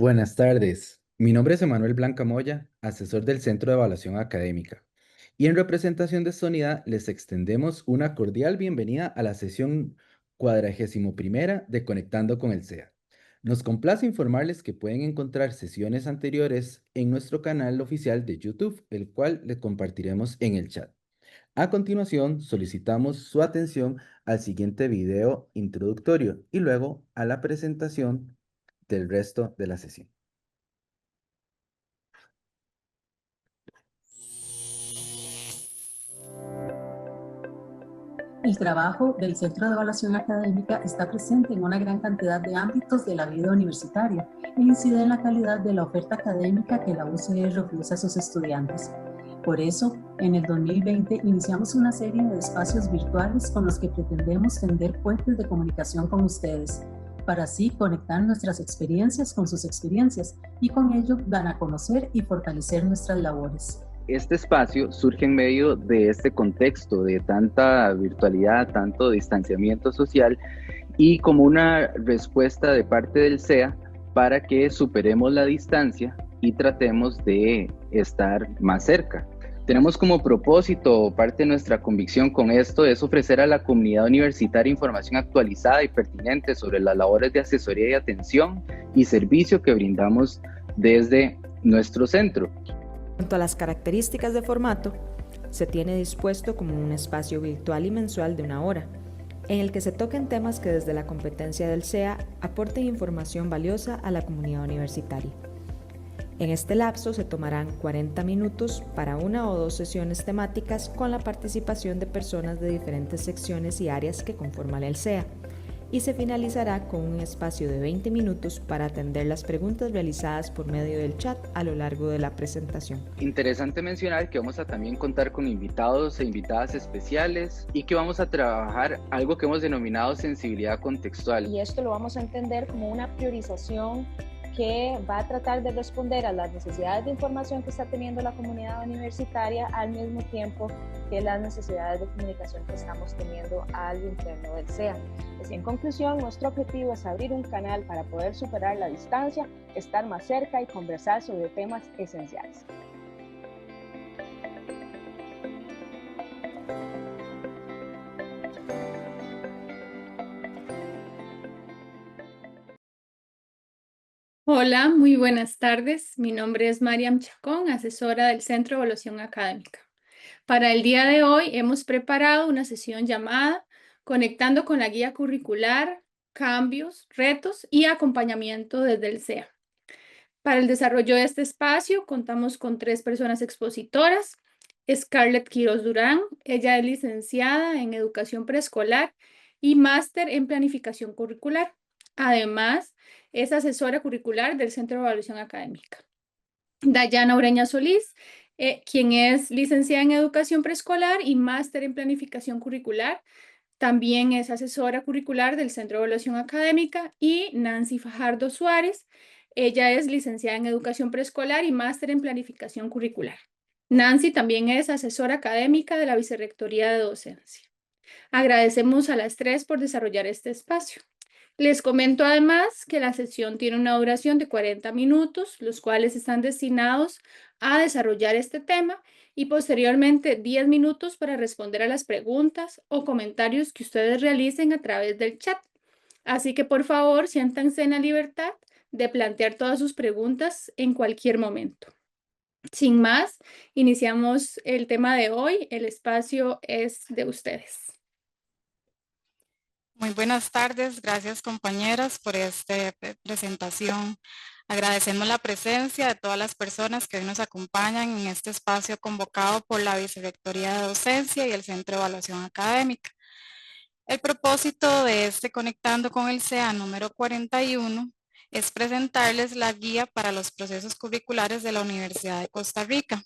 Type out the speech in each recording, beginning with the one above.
Buenas tardes. Mi nombre es Emanuel Blanca Moya, asesor del Centro de Evaluación Académica. Y en representación de esta unidad les extendemos una cordial bienvenida a la sesión 41ª de Conectando con el SEA. Nos complace informarles que pueden encontrar sesiones anteriores en nuestro canal oficial de YouTube, el cual les compartiremos en el chat. A continuación, solicitamos su atención al siguiente video introductorio y luego a la presentación del resto de la sesión. El trabajo del Centro de Evaluación Académica está presente en una gran cantidad de ámbitos de la vida universitaria e incide en la calidad de la oferta académica que la UCR ofrece a sus estudiantes. Por eso, en el 2020 iniciamos una serie de espacios virtuales con los que pretendemos tender puentes de comunicación con ustedes, para así conectar nuestras experiencias con sus experiencias y con ello dar a conocer y fortalecer nuestras labores. Este espacio surge en medio de este contexto de tanta virtualidad, tanto distanciamiento social y como una respuesta de parte del SEA para que superemos la distancia y tratemos de estar más cerca. Tenemos como propósito, parte de nuestra convicción con esto, es ofrecer a la comunidad universitaria información actualizada y pertinente sobre las labores de asesoría y atención y servicio que brindamos desde nuestro centro. En cuanto a las características de formato, se tiene dispuesto como un espacio virtual y mensual de 1 hora, en el que se toquen temas que desde la competencia del SEA aporten información valiosa a la comunidad universitaria. En este lapso se tomarán 40 minutos para 1 o 2 sesiones temáticas con la participación de personas de diferentes secciones y áreas que conforman el SEA, y se finalizará con un espacio de 20 minutos para atender las preguntas realizadas por medio del chat a lo largo de la presentación. Interesante mencionar que vamos a también contar con invitados e invitadas especiales y que vamos a trabajar algo que hemos denominado sensibilidad contextual. Y esto lo vamos a entender como una priorización que va a tratar de responder a las necesidades de información que está teniendo la comunidad universitaria al mismo tiempo que las necesidades de comunicación que estamos teniendo al interno del SEA. Así, en conclusión, nuestro objetivo es abrir un canal para poder superar la distancia, estar más cerca y conversar sobre temas esenciales. Hola, muy buenas tardes. Mi nombre es Mariam Chacón, asesora del Centro de Evaluación Académica. Para el día de hoy hemos preparado una sesión llamada Conectando con la guía curricular, cambios, retos y acompañamiento desde el SEA. Para el desarrollo de este espacio contamos con 3 personas expositoras. Scarlett Quiroz Durán, ella es licenciada en Educación Preescolar y máster en Planificación Curricular. Además, es asesora curricular del Centro de Evaluación Académica. Dayana Ureña Solís, quien es licenciada en Educación Preescolar y máster en Planificación Curricular. También es asesora curricular del Centro de Evaluación Académica. Y Nancy Fajardo Suárez, ella es licenciada en Educación Preescolar y máster en Planificación Curricular. Nancy también es asesora académica de la Vicerrectoría de Docencia. Agradecemos a las 3 por desarrollar este espacio. Les comento además que la sesión tiene una duración de 40 minutos, los cuales están destinados a desarrollar este tema y posteriormente 10 minutos para responder a las preguntas o comentarios que ustedes realicen a través del chat. Así que por favor, siéntanse en la libertad de plantear todas sus preguntas en cualquier momento. Sin más, iniciamos el tema de hoy. El espacio es de ustedes. Muy buenas tardes, gracias compañeras por esta presentación. Agradecemos la presencia de todas las personas que hoy nos acompañan en este espacio convocado por la Vicerrectoría de Docencia y el Centro de Evaluación Académica. El propósito de este Conectando con el SEA número 41 es presentarles la guía para los procesos curriculares de la Universidad de Costa Rica,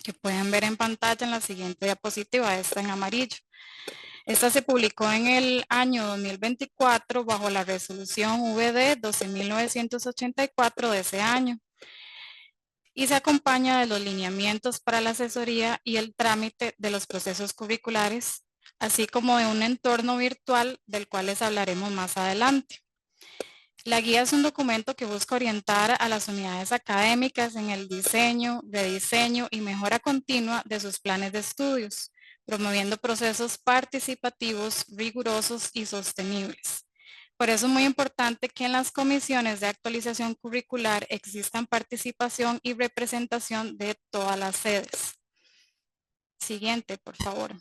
que pueden ver en pantalla en la siguiente diapositiva, esta en amarillo. Esta se publicó en el año 2024 bajo la resolución VD 12.984 de ese año y se acompaña de los lineamientos para la asesoría y el trámite de los procesos curriculares, así como de un entorno virtual del cual les hablaremos más adelante. La guía es un documento que busca orientar a las unidades académicas en el diseño, rediseño y mejora continua de sus planes de estudios, promoviendo procesos participativos, rigurosos y sostenibles. Por eso es muy importante que en las comisiones de actualización curricular existan participación y representación de todas las sedes. Siguiente, por favor.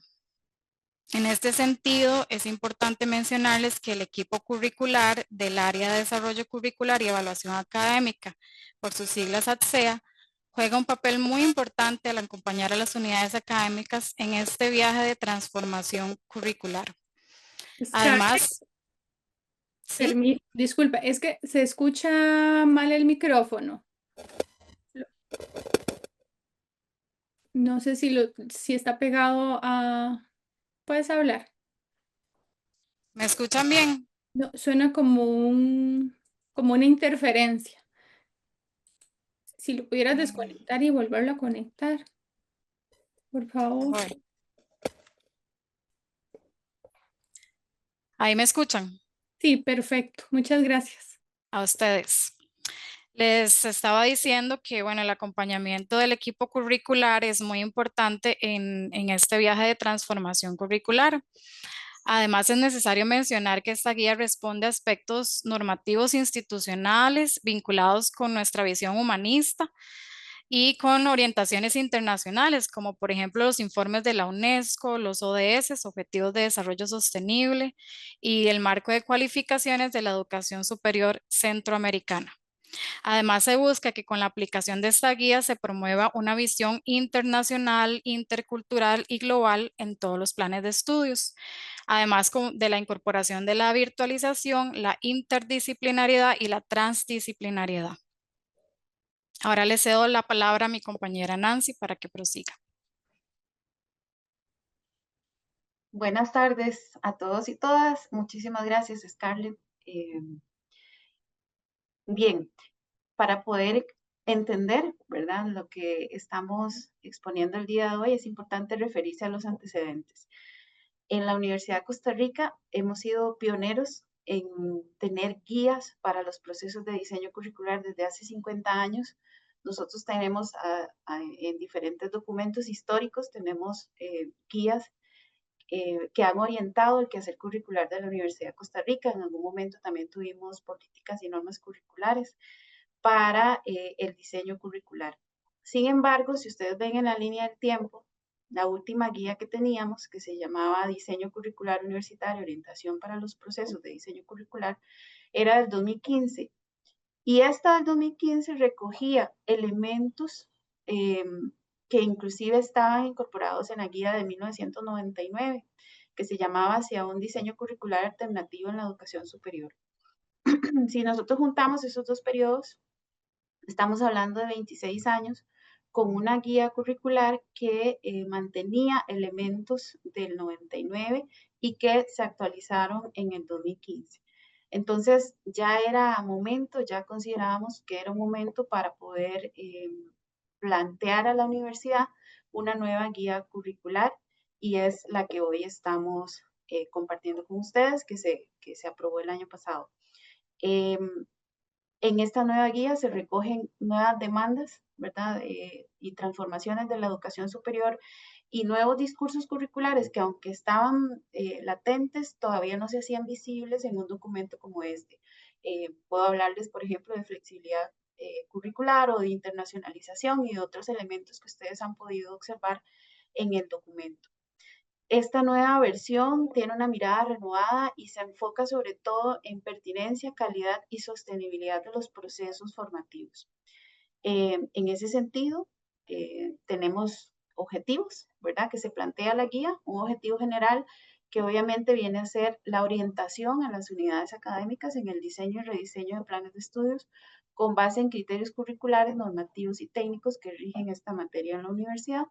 En este sentido, es importante mencionarles que el equipo curricular del Área de Desarrollo Curricular y Evaluación Académica, por sus siglas ADCEA, juega un papel muy importante al acompañar a las unidades académicas en este viaje de transformación curricular. Además, ¿sí? Disculpa, es que se escucha mal el micrófono. No sé si está pegado a... ¿Puedes hablar? ¿Me escuchan bien? No, suena como una interferencia. Si lo pudieras desconectar y volverlo a conectar, por favor. Bueno. ¿Ahí me escuchan? Sí, perfecto. Muchas gracias. A ustedes. Les estaba diciendo que, bueno, el acompañamiento del equipo curricular es muy importante en este viaje de transformación curricular. Además, es necesario mencionar que esta guía responde a aspectos normativos institucionales vinculados con nuestra visión humanista y con orientaciones internacionales, como por ejemplo los informes de la UNESCO, los ODS, Objetivos de Desarrollo Sostenible, y el marco de cualificaciones de la educación superior centroamericana. Además, se busca que con la aplicación de esta guía se promueva una visión internacional, intercultural y global en todos los planes de estudios. Además de la incorporación de la virtualización, la interdisciplinariedad y la transdisciplinariedad. Ahora le cedo la palabra a mi compañera Nancy para que prosiga. Buenas tardes a todos y todas. Muchísimas gracias, Scarlett. Bien, para poder entender, ¿verdad?, lo que estamos exponiendo el día de hoy, es importante referirse a los antecedentes. En la Universidad de Costa Rica hemos sido pioneros en tener guías para los procesos de diseño curricular desde hace 50 años. Nosotros tenemos en diferentes documentos históricos, tenemos guías que han orientado el quehacer curricular de la Universidad de Costa Rica. En algún momento también tuvimos políticas y normas curriculares para el diseño curricular. Sin embargo, si ustedes ven en la línea del tiempo, la última guía que teníamos, que se llamaba Diseño Curricular Universitario, Orientación para los Procesos de Diseño Curricular, era del 2015. Y esta del 2015 recogía elementos que inclusive estaban incorporados en la guía de 1999, que se llamaba Hacia un diseño curricular alternativo en la educación superior. Si nosotros juntamos esos dos periodos, estamos hablando de 26 años con una guía curricular que mantenía elementos del 99 y que se actualizaron en el 2015. Entonces ya era momento, ya considerábamos que era un momento para poder plantear a la universidad una nueva guía curricular, y es la que hoy estamos compartiendo con ustedes, que se aprobó el año pasado. En esta nueva guía se recogen nuevas demandas, ¿verdad? Y transformaciones de la educación superior y nuevos discursos curriculares que, aunque estaban latentes, todavía no se hacían visibles en un documento como este. Puedo hablarles, por ejemplo, de flexibilidad curricular o de internacionalización y de otros elementos que ustedes han podido observar en el documento. Esta nueva versión tiene una mirada renovada y se enfoca sobre todo en pertinencia, calidad y sostenibilidad de los procesos formativos. En ese sentido, tenemos objetivos, ¿verdad?, que se plantea la guía, un objetivo general que obviamente viene a ser la orientación a las unidades académicas en el diseño y rediseño de planes de estudios con base en criterios curriculares, normativos y técnicos que rigen esta materia en la universidad.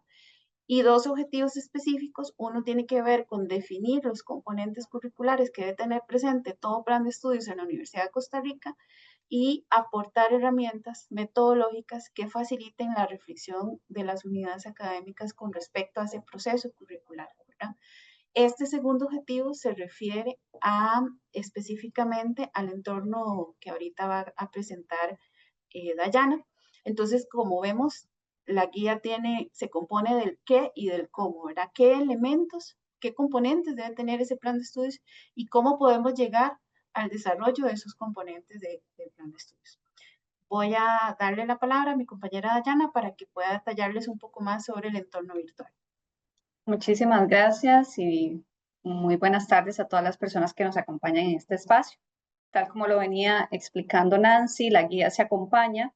Y dos objetivos específicos. Uno tiene que ver con definir los componentes curriculares que debe tener presente todo plan de estudios en la Universidad de Costa Rica y aportar herramientas metodológicas que faciliten la reflexión de las unidades académicas con respecto a ese proceso curricular, ¿verdad? Este segundo objetivo se refiere específicamente al entorno que ahorita va a presentar Dayana. Entonces, como vemos, la guía se compone del qué y del cómo, ¿verdad? ¿Qué elementos, qué componentes debe tener ese plan de estudios y cómo podemos llegar al desarrollo de esos componentes del plan de estudios? Voy a darle la palabra a mi compañera Dayana para que pueda detallarles un poco más sobre el entorno virtual. Muchísimas gracias y muy buenas tardes a todas las personas que nos acompañan en este espacio. Tal como lo venía explicando Nancy, la guía se acompaña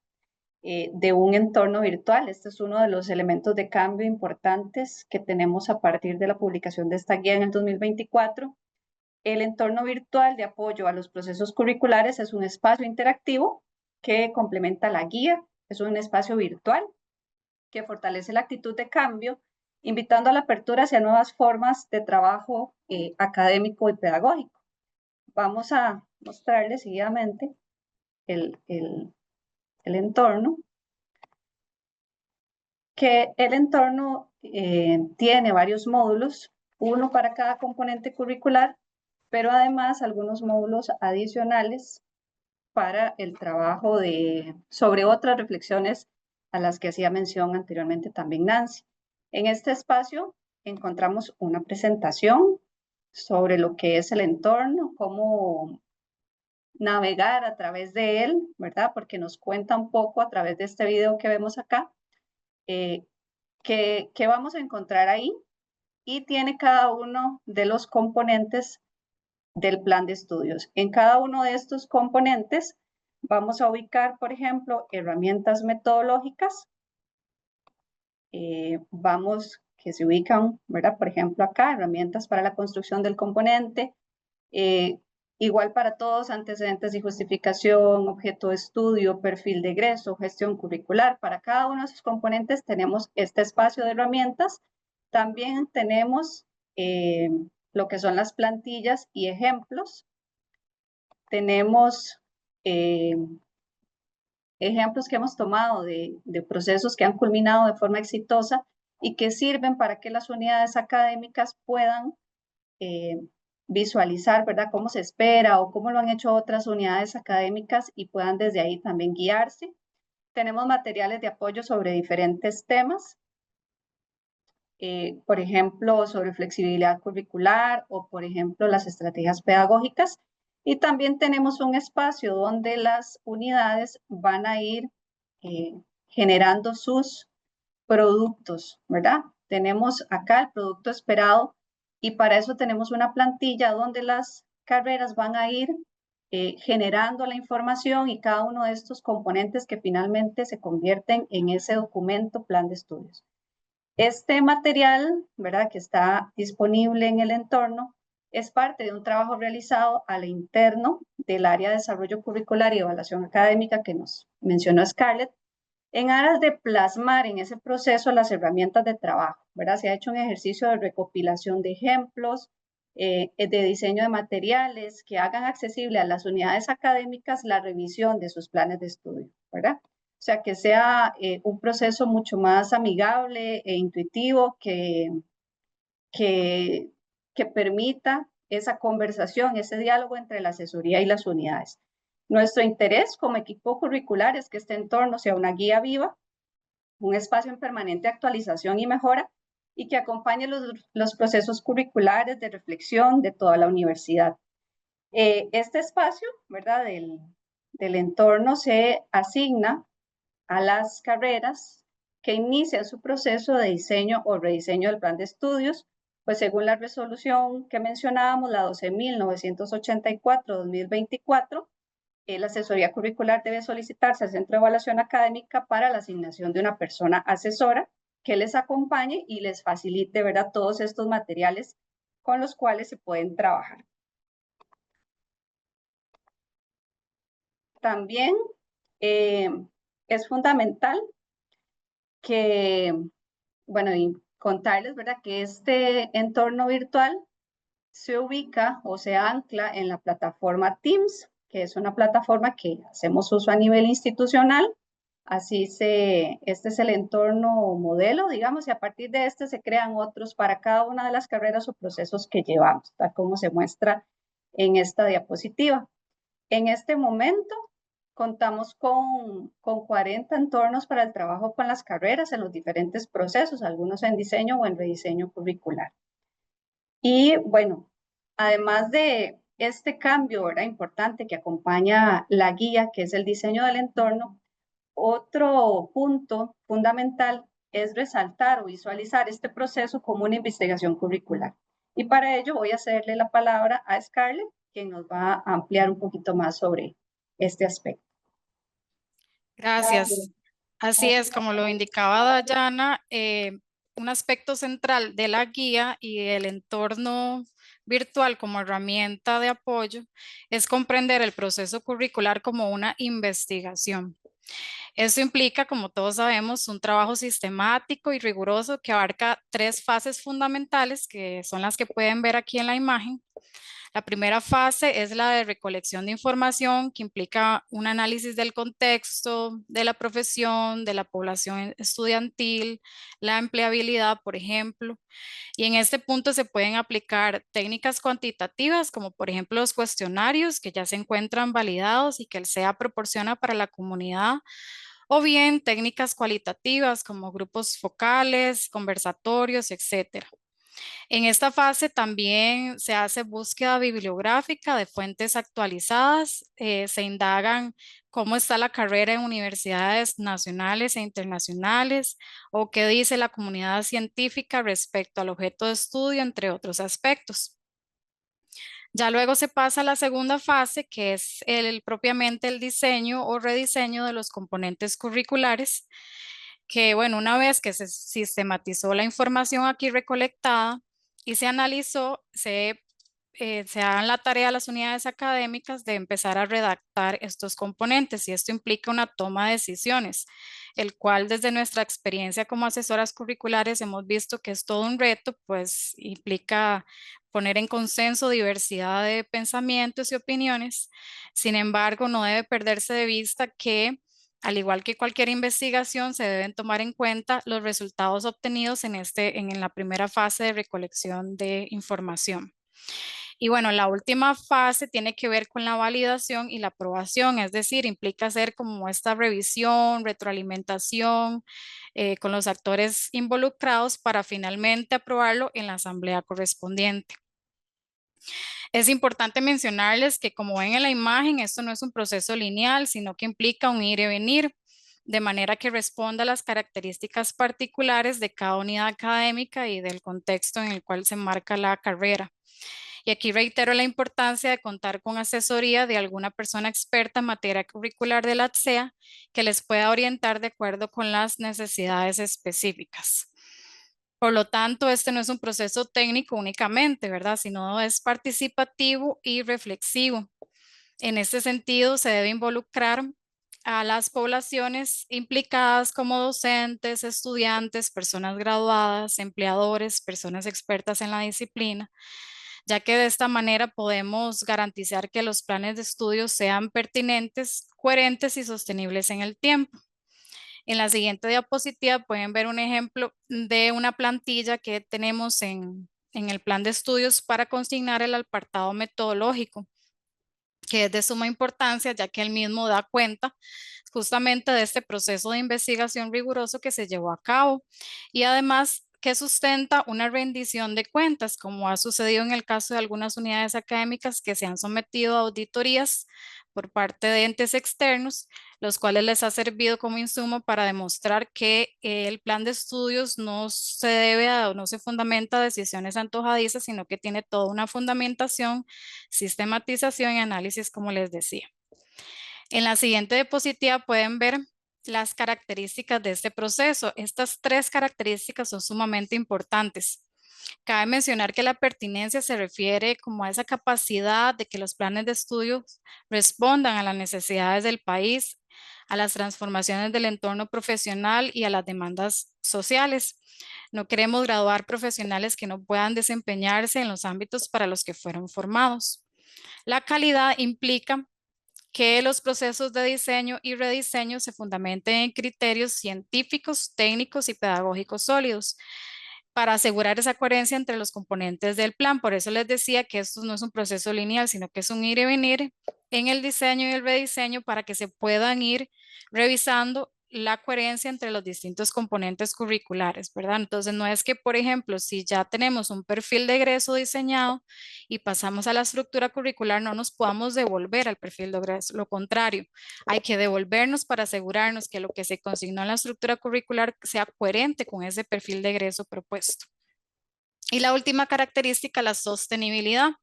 de un entorno virtual. Este es uno de los elementos de cambio importantes que tenemos a partir de la publicación de esta guía en el 2024. El entorno virtual de apoyo a los procesos curriculares es un espacio interactivo que complementa la guía. Es un espacio virtual que fortalece la actitud de cambio, invitando a la apertura hacia nuevas formas de trabajo académico y pedagógico. Vamos a mostrarles seguidamente el entorno, que el entorno tiene varios módulos, uno para cada componente curricular, pero además algunos módulos adicionales para el trabajo sobre otras reflexiones a las que hacía mención anteriormente también Nancy. En este espacio encontramos una presentación sobre lo que es el entorno, cómo navegar a través de él, ¿verdad? Porque nos cuenta un poco a través de este video que vemos acá, qué vamos a encontrar ahí, y tiene cada uno de los componentes del plan de estudios. En cada uno de estos componentes vamos a ubicar, por ejemplo, herramientas metodológicas, que se ubican, ¿verdad? Por ejemplo, acá, herramientas para la construcción del componente, igual para todos, antecedentes y justificación, objeto de estudio, perfil de egreso, gestión curricular. Para cada uno de esos componentes tenemos este espacio de herramientas. También tenemos lo que son las plantillas y ejemplos. Tenemos ejemplos que hemos tomado de procesos que han culminado de forma exitosa y que sirven para que las unidades académicas puedan visualizar, ¿verdad?, cómo se espera o cómo lo han hecho otras unidades académicas y puedan desde ahí también guiarse. Tenemos materiales de apoyo sobre diferentes temas, por ejemplo, sobre flexibilidad curricular o, por ejemplo, las estrategias pedagógicas. Y también tenemos un espacio donde las unidades van a ir generando sus productos, ¿verdad? Tenemos acá el producto esperado y para eso tenemos una plantilla donde las carreras van a ir generando la información y cada uno de estos componentes que finalmente se convierten en ese documento plan de estudios. Este material, ¿verdad?, que está disponible en el entorno, es parte de un trabajo realizado al interno del área de desarrollo curricular y evaluación académica que nos mencionó Scarlett, en aras de plasmar en ese proceso las herramientas de trabajo, ¿verdad? Se ha hecho un ejercicio de recopilación de ejemplos, de diseño de materiales que hagan accesible a las unidades académicas la revisión de sus planes de estudio, ¿verdad? O sea, que sea un proceso mucho más amigable e intuitivo que permita esa conversación, ese diálogo entre la asesoría y las unidades. Nuestro interés como equipo curricular es que este entorno sea una guía viva, un espacio en permanente actualización y mejora, y que acompañe los procesos curriculares de reflexión de toda la universidad. Este espacio, ¿verdad?, del entorno se asigna a las carreras que inician su proceso de diseño o rediseño del plan de estudios, pues según la resolución que mencionábamos, la 12.984-2024, la asesoría curricular debe solicitarse al Centro de Evaluación Académica para la asignación de una persona asesora que les acompañe y les facilite, ¿verdad?, todos estos materiales con los cuales se pueden trabajar. También es fundamental que, bueno, y contarles, ¿verdad?, que este entorno virtual se ubica o se ancla en la plataforma Teams, que es una plataforma que hacemos uso a nivel institucional. Este es el entorno modelo, digamos, y a partir de este se crean otros para cada una de las carreras o procesos que llevamos, tal como se muestra en esta diapositiva. En este momento contamos con 40 entornos para el trabajo con las carreras en los diferentes procesos, algunos en diseño o en rediseño curricular. Y bueno, además de este cambio, ¿verdad?, importante que acompaña la guía, que es el diseño del entorno, otro punto fundamental es resaltar o visualizar este proceso como una investigación curricular. Y para ello voy a cederle la palabra a Scarlett, quien nos va a ampliar un poquito más sobre este aspecto. Gracias. Así es, como lo indicaba Dayana, un aspecto central de la guía y el entorno virtual como herramienta de apoyo es comprender el proceso curricular como una investigación. Esto implica, como todos sabemos, un trabajo sistemático y riguroso que abarca 3 fases fundamentales, que son las que pueden ver aquí en la imagen. La primera fase es la de recolección de información, que implica un análisis del contexto, de la profesión, de la población estudiantil, la empleabilidad, por ejemplo. Y en este punto se pueden aplicar técnicas cuantitativas, como por ejemplo los cuestionarios que ya se encuentran validados y que el SEA proporciona para la comunidad, o bien técnicas cualitativas como grupos focales, conversatorios, etc. En esta fase también se hace búsqueda bibliográfica de fuentes actualizadas, se indagan cómo está la carrera en universidades nacionales e internacionales o qué dice la comunidad científica respecto al objeto de estudio, entre otros aspectos. Ya luego se pasa a la segunda fase, que es propiamente el diseño o rediseño de los componentes curriculares, que bueno, una vez que se sistematizó la información aquí recolectada y se analizó, se dan la tarea a las unidades académicas de empezar a redactar estos componentes, y esto implica una toma de decisiones, el cual desde nuestra experiencia como asesoras curriculares hemos visto que es todo un reto, pues implica poner en consenso diversidad de pensamientos y opiniones. Sin embargo, no debe perderse de vista que, al igual que cualquier investigación, se deben tomar en cuenta los resultados obtenidos en la primera fase de recolección de información. Y bueno, la última fase tiene que ver con la validación y la aprobación, es decir, implica hacer como esta revisión, retroalimentación con los actores involucrados para finalmente aprobarlo en la asamblea correspondiente. Es importante mencionarles que, como ven en la imagen, esto no es un proceso lineal, sino que implica un ir y venir, de manera que responda a las características particulares de cada unidad académica y del contexto en el cual se marca la carrera. Y aquí reitero la importancia de contar con asesoría de alguna persona experta en materia curricular de la SEA que les pueda orientar de acuerdo con las necesidades específicas. Por lo tanto, este no es un proceso técnico únicamente, ¿verdad?, sino es participativo y reflexivo. En este sentido, se debe involucrar a las poblaciones implicadas como docentes, estudiantes, personas graduadas, empleadores, personas expertas en la disciplina, ya que de esta manera podemos garantizar que los planes de estudio sean pertinentes, coherentes y sostenibles en el tiempo. En la siguiente diapositiva pueden ver un ejemplo de una plantilla que tenemos en el plan de estudios para consignar el apartado metodológico, que es de suma importancia, ya que el mismo da cuenta justamente de este proceso de investigación riguroso que se llevó a cabo, y además que sustenta una rendición de cuentas, como ha sucedido en el caso de algunas unidades académicas que se han sometido a auditorías por parte de entes externos, los cuales les ha servido como insumo para demostrar que el plan de estudios no se debe o no se fundamenta a decisiones antojadizas, sino que tiene toda una fundamentación, sistematización y análisis, como les decía. En la siguiente diapositiva pueden ver las características de este proceso. Estas 3 características son sumamente importantes. Cabe mencionar que la pertinencia se refiere como a esa capacidad de que los planes de estudios respondan a las necesidades del país, a las transformaciones del entorno profesional y a las demandas sociales. No queremos graduar profesionales que no puedan desempeñarse en los ámbitos para los que fueron formados. La calidad implica que los procesos de diseño y rediseño se fundamenten en criterios científicos, técnicos y pedagógicos sólidos para asegurar esa coherencia entre los componentes del plan. Por eso les decía que esto no es un proceso lineal, sino que es un ir y venir en el diseño y el rediseño para que se puedan ir revisando la coherencia entre los distintos componentes curriculares, ¿verdad? Entonces no es que, por ejemplo, si ya tenemos un perfil de egreso diseñado y pasamos a la estructura curricular, no nos podamos devolver al perfil de egreso. Lo contrario, hay que devolvernos para asegurarnos que lo que se consignó en la estructura curricular sea coherente con ese perfil de egreso propuesto. Y la última característica, la sostenibilidad,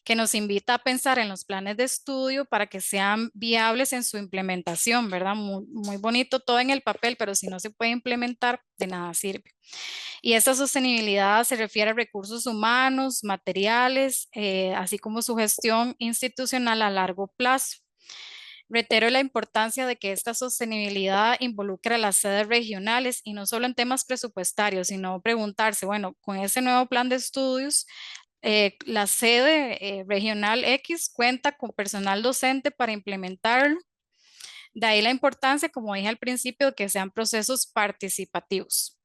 que nos invita a pensar en los planes de estudio para que sean viables en su implementación, ¿verdad? Muy bonito todo en el papel, pero si no se puede implementar, de nada sirve. Y esta sostenibilidad se refiere a recursos humanos, materiales, así como su gestión institucional a largo plazo. Reitero la importancia de que esta sostenibilidad involucre a las sedes regionales y no solo en temas presupuestarios, sino preguntarse, bueno, con ese nuevo plan de estudios, la sede regional X cuenta con personal docente para implementarlo. De ahí la importancia, como dije al principio, de que sean procesos participativos.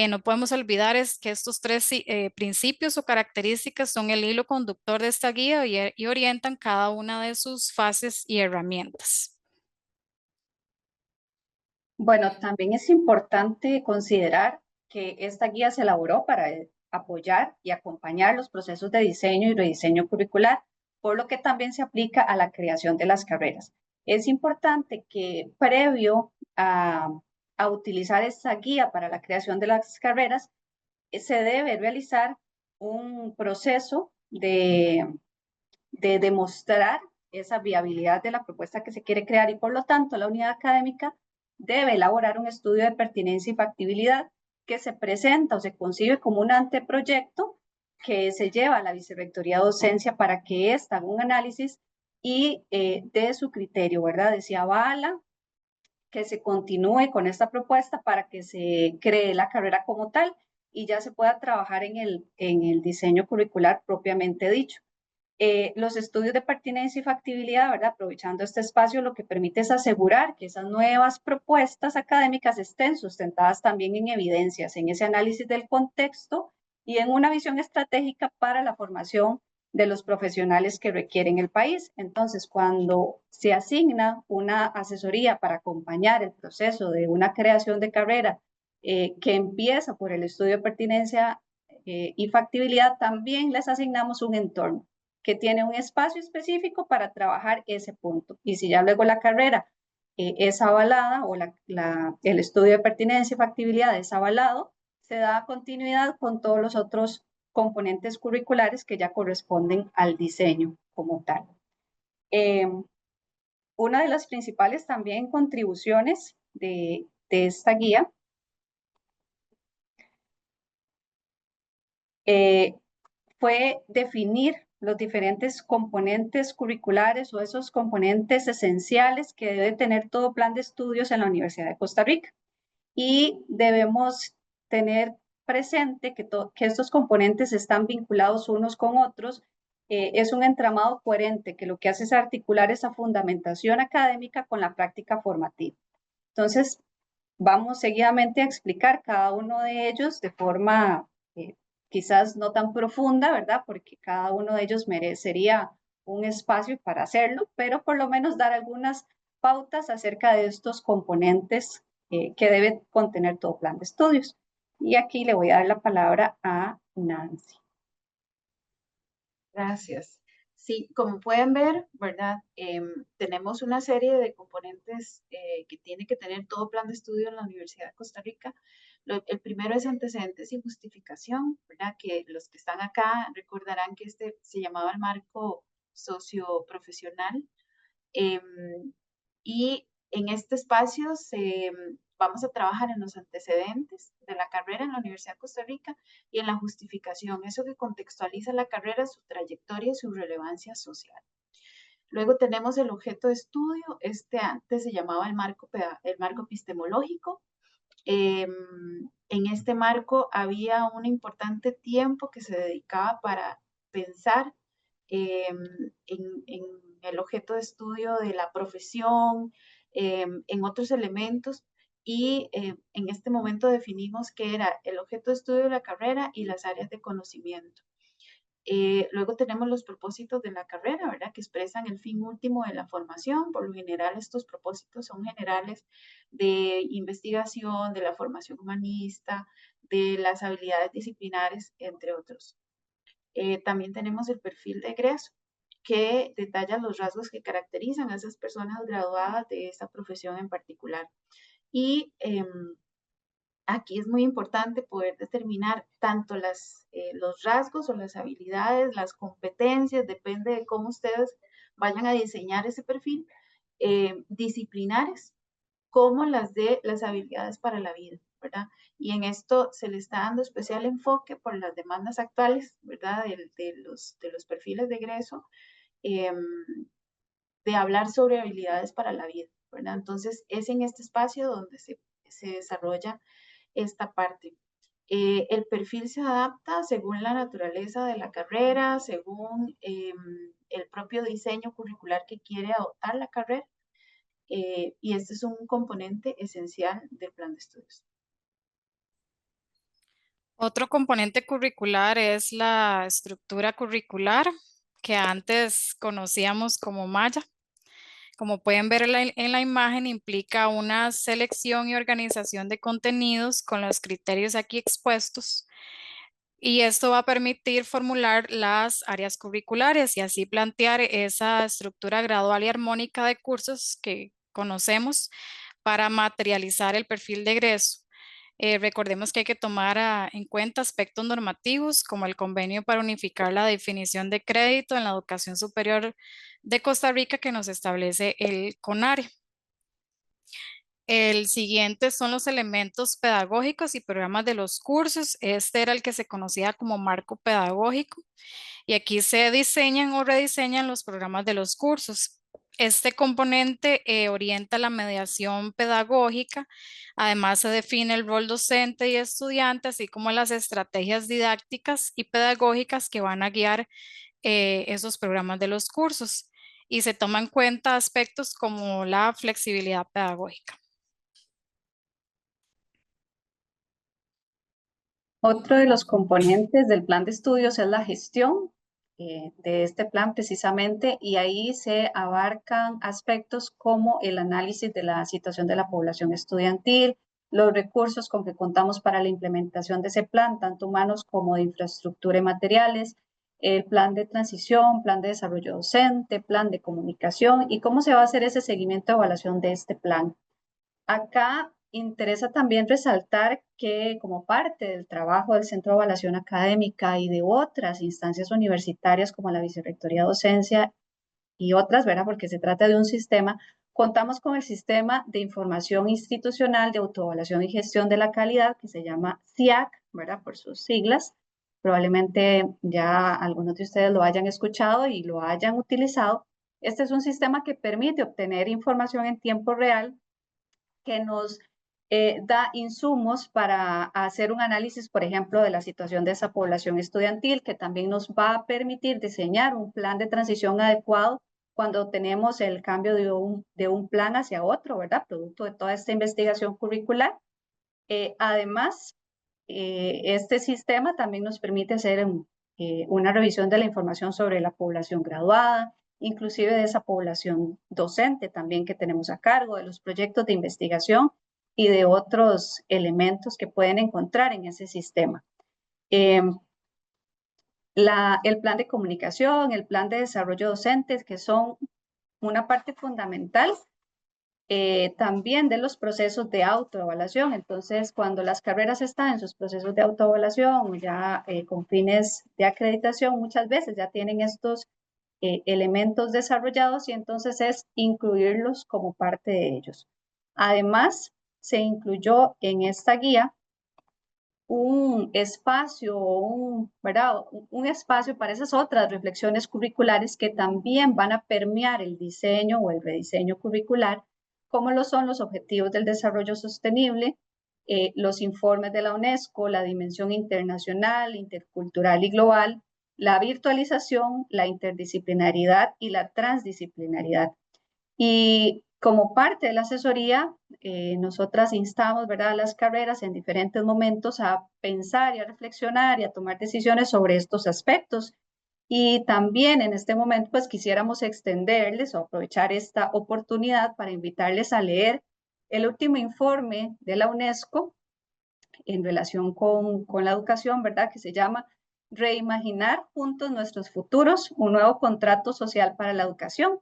No podemos olvidar es que estos tres principios o características son el hilo conductor de esta guía y orientan cada una de sus fases y herramientas. Bueno, también es importante considerar que esta guía se elaboró para apoyar y acompañar los procesos de diseño y rediseño curricular, por lo que también se aplica a la creación de las carreras. Es importante que previo a utilizar esta guía para la creación de las carreras, se debe realizar un proceso de demostrar esa viabilidad de la propuesta que se quiere crear y por lo tanto la unidad académica debe elaborar un estudio de pertinencia y factibilidad que se presenta o se concibe como un anteproyecto que se lleva a la Vicerrectoría de Docencia para que ésta haga un análisis y dé su criterio, ¿verdad? De si avala que se continúe con esta propuesta para que se cree la carrera como tal y ya se pueda trabajar en el diseño curricular propiamente dicho. Los estudios de pertinencia y factibilidad, ¿verdad? Aprovechando este espacio, lo que permite es asegurar que esas nuevas propuestas académicas estén sustentadas también en evidencias, en ese análisis del contexto y en una visión estratégica para la formación de los profesionales que requieren el país. Entonces, cuando se asigna una asesoría para acompañar el proceso de una creación de carrera que empieza por el estudio de pertinencia y factibilidad, también les asignamos un entorno que tiene un espacio específico para trabajar ese punto. Y si ya luego la carrera es avalada o el estudio de pertinencia y factibilidad es avalado, se da continuidad con todos los otros componentes curriculares que ya corresponden al diseño como tal. Una de las principales también contribuciones de esta guía fue definir los diferentes componentes curriculares o esos componentes esenciales que debe tener todo plan de estudios en la Universidad de Costa Rica. Y debemos tener presente que estos componentes están vinculados unos con otros. Es un entramado coherente que lo que hace es articular esa fundamentación académica con la práctica formativa. Entonces, vamos seguidamente a explicar cada uno de ellos de forma quizás no tan profunda, ¿verdad? Porque cada uno de ellos merecería un espacio para hacerlo, pero por lo menos dar algunas pautas acerca de estos componentes que debe contener todo plan de estudios. Y aquí le voy a dar la palabra a Nancy. Gracias. Sí, como pueden ver, ¿verdad? Tenemos una serie de componentes que tiene que tener todo plan de estudio en la Universidad de Costa Rica. El primero es antecedentes y justificación, ¿verdad? Que los que están acá recordarán que este se llamaba el marco socioprofesional. Y en este espacio vamos a trabajar en los antecedentes de la carrera en la Universidad de Costa Rica y en la justificación, eso que contextualiza la carrera, su trayectoria y su relevancia social. Luego tenemos el objeto de estudio, antes se llamaba el marco epistemológico. En este marco había un importante tiempo que se dedicaba para pensar en el objeto de estudio de la profesión, en otros elementos, y en este momento definimos qué era el objeto de estudio de la carrera y las áreas de conocimiento. Luego tenemos los propósitos de la carrera, ¿verdad? Que expresan el fin último de la formación. Por lo general, estos propósitos son generales de investigación, de la formación humanista, de las habilidades disciplinares, entre otros. También tenemos el perfil de egreso, que detalla los rasgos que caracterizan a esas personas graduadas de esta profesión en particular. Y aquí es muy importante poder determinar tanto los rasgos o las habilidades, las competencias, depende de cómo ustedes vayan a diseñar ese perfil, disciplinares, como las de las habilidades para la vida, ¿verdad? Y en esto se le está dando especial enfoque por las demandas actuales, ¿verdad? De los perfiles de egreso, de hablar sobre habilidades para la vida, ¿verdad? Entonces, es en este espacio donde se desarrolla esta parte. El perfil se adapta según la naturaleza de la carrera, según el propio diseño curricular que quiere adoptar la carrera, y este es un componente esencial del plan de estudios. Otro componente curricular es la estructura curricular, que antes conocíamos como malla. Como pueden ver en la imagen, implica una selección y organización de contenidos con los criterios aquí expuestos. Y esto va a permitir formular las áreas curriculares y así plantear esa estructura gradual y armónica de cursos que conocemos para materializar el perfil de egreso. Recordemos que hay que tomar en cuenta aspectos normativos como el convenio para unificar la definición de crédito en la educación superior de Costa Rica que nos establece el CONARE. El siguiente son los elementos pedagógicos y programas de los cursos. Este era el que se conocía como marco pedagógico y aquí se diseñan o rediseñan los programas de los cursos. Este componente orienta la mediación pedagógica, además se define el rol docente y estudiante, así como las estrategias didácticas y pedagógicas que van a guiar esos programas de los cursos y se toman en cuenta aspectos como la flexibilidad pedagógica. Otro de los componentes del plan de estudios es la gestión de este plan precisamente, y ahí se abarcan aspectos como el análisis de la situación de la población estudiantil, los recursos con que contamos para la implementación de ese plan, tanto humanos como de infraestructura y materiales, el plan de transición, plan de desarrollo docente, plan de comunicación y cómo se va a hacer ese seguimiento de evaluación de este plan. Acá interesa también resaltar que como parte del trabajo del Centro de Evaluación Académica y de otras instancias universitarias como la Vicerrectoría de Docencia y otras, ¿verdad? Porque se trata de un sistema, contamos con el Sistema de Información Institucional de Autoevaluación y Gestión de la Calidad, que se llama SIAC, ¿verdad? Por sus siglas. Probablemente ya algunos de ustedes lo hayan escuchado y lo hayan utilizado. Este es un sistema que permite obtener información en tiempo real que nos da insumos para hacer un análisis, por ejemplo, de la situación de esa población estudiantil, que también nos va a permitir diseñar un plan de transición adecuado cuando tenemos el cambio de un plan hacia otro, ¿verdad? Producto de toda esta investigación curricular. Además, este sistema también nos permite hacer una revisión de la información sobre la población graduada, inclusive de esa población docente también que tenemos a cargo, de los proyectos de investigación y de otros elementos que pueden encontrar en ese sistema. El plan de comunicación, el plan de desarrollo docente, que son una parte fundamental también de los procesos de autoevaluación. Entonces, cuando las carreras están en sus procesos de autoevaluación, ya con fines de acreditación, muchas veces ya tienen estos elementos desarrollados y entonces es incluirlos como parte de ellos. Además, se incluyó en esta guía un espacio, ¿verdad? Un espacio para esas otras reflexiones curriculares que también van a permear el diseño o el rediseño curricular, como lo son los objetivos del desarrollo sostenible, los informes de la UNESCO, la dimensión internacional, intercultural y global, la virtualización, la interdisciplinaridad y la transdisciplinaridad. Y como parte de la asesoría, nosotras instamos, ¿verdad?, a las carreras en diferentes momentos a pensar y a reflexionar y a tomar decisiones sobre estos aspectos. Y también en este momento, pues quisiéramos extenderles o aprovechar esta oportunidad para invitarles a leer el último informe de la UNESCO en relación con la educación, ¿verdad?, que se llama Reimaginar juntos nuestros futuros, un nuevo contrato social para la educación,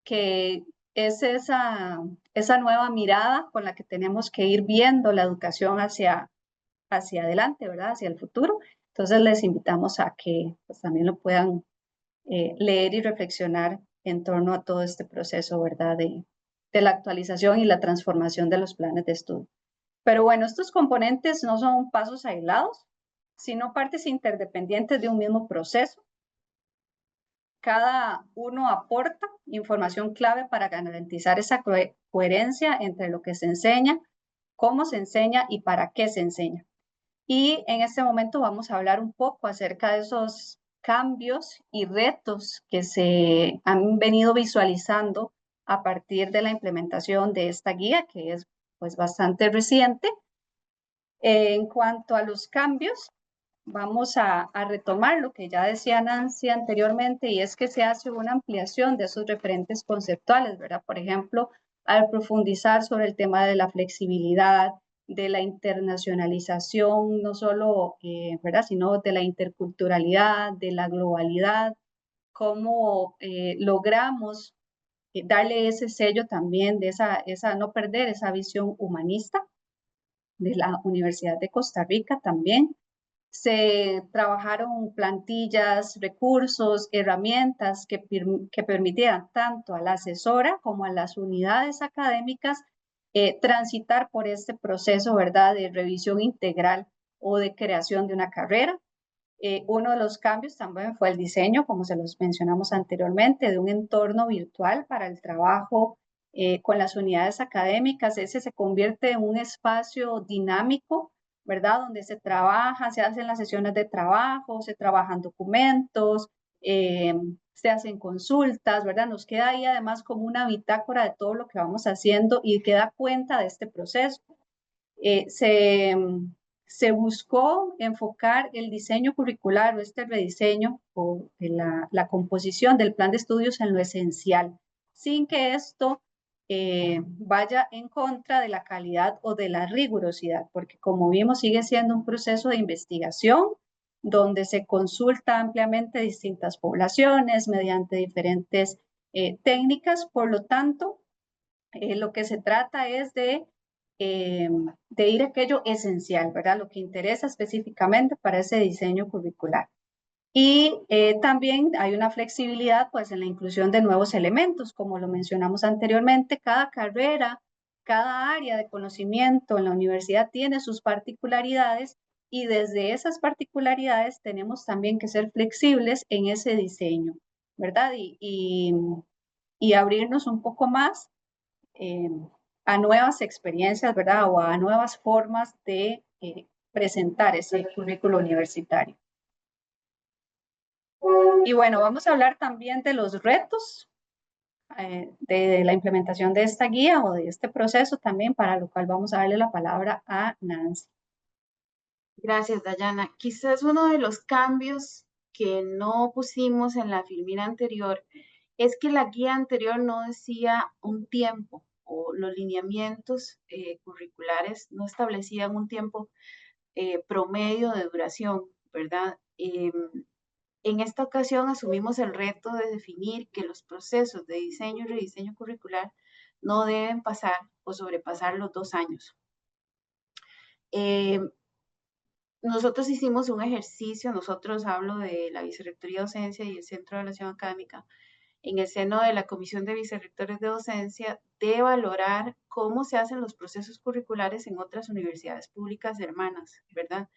que es esa nueva mirada con la que tenemos que ir viendo la educación hacia adelante, ¿verdad?, hacia el futuro. Entonces les invitamos a que pues, también lo puedan leer y reflexionar en torno a todo este proceso, ¿verdad?, de la actualización y la transformación de los planes de estudio. Pero bueno, estos componentes no son pasos aislados, sino partes interdependientes de un mismo proceso. Cada uno aporta información clave para garantizar esa coherencia entre lo que se enseña, cómo se enseña y para qué se enseña. Y en este momento vamos a hablar un poco acerca de esos cambios y retos que se han venido visualizando a partir de la implementación de esta guía, que es pues bastante reciente. En cuanto a los cambios, vamos a retomar lo que ya decía Nancy anteriormente, y es que se hace una ampliación de esos referentes conceptuales, ¿verdad? Por ejemplo, al profundizar sobre el tema de la flexibilidad, de la internacionalización, no solo, ¿verdad?, sino de la interculturalidad, de la globalidad, cómo logramos darle ese sello también de no perder esa visión humanista de la Universidad de Costa Rica también. Se trabajaron plantillas, recursos, herramientas que permitieran tanto a la asesora como a las unidades académicas transitar por este proceso, ¿verdad?, de revisión integral o de creación de una carrera. Uno de los cambios también fue el diseño, como se los mencionamos anteriormente, de un entorno virtual para el trabajo con las unidades académicas. Ese se convierte en un espacio dinámico, ¿verdad?, donde se trabaja, se hacen las sesiones de trabajo, se trabajan documentos, se hacen consultas, ¿verdad? Nos queda ahí además como una bitácora de todo lo que vamos haciendo y que da cuenta de este proceso. Se buscó enfocar el diseño curricular o este rediseño o la composición del plan de estudios en lo esencial, sin que esto vaya en contra de la calidad o de la rigurosidad, porque como vimos sigue siendo un proceso de investigación donde se consulta ampliamente distintas poblaciones mediante diferentes técnicas. Por lo tanto, lo que se trata es de ir a aquello esencial, ¿verdad?, lo que interesa específicamente para ese diseño curricular. Y también hay una flexibilidad pues en la inclusión de nuevos elementos, como lo mencionamos anteriormente. Cada carrera, cada área de conocimiento en la universidad tiene sus particularidades y desde esas particularidades tenemos también que ser flexibles en ese diseño, ¿verdad? Y abrirnos un poco más a nuevas experiencias, ¿verdad?, o a nuevas formas de presentar ese currículo universitario. Y bueno, vamos a hablar también de los retos de la implementación de esta guía o de este proceso también, para lo cual vamos a darle la palabra a Nancy. Gracias, Dayana. Quizás uno de los cambios que no pusimos en la filmina anterior es que la guía anterior no decía un tiempo, o los lineamientos curriculares no establecían un tiempo promedio de duración, ¿verdad? En esta ocasión asumimos el reto de definir que los procesos de diseño y rediseño curricular no deben pasar o sobrepasar los 2 años. Nosotros hicimos un ejercicio, nosotros hablo de la Vicerrectoría de Docencia y el Centro de Evaluación Académica, en el seno de la Comisión de Vicerrectores de Docencia, de valorar cómo se hacen los procesos curriculares en otras universidades públicas hermanas, ¿verdad?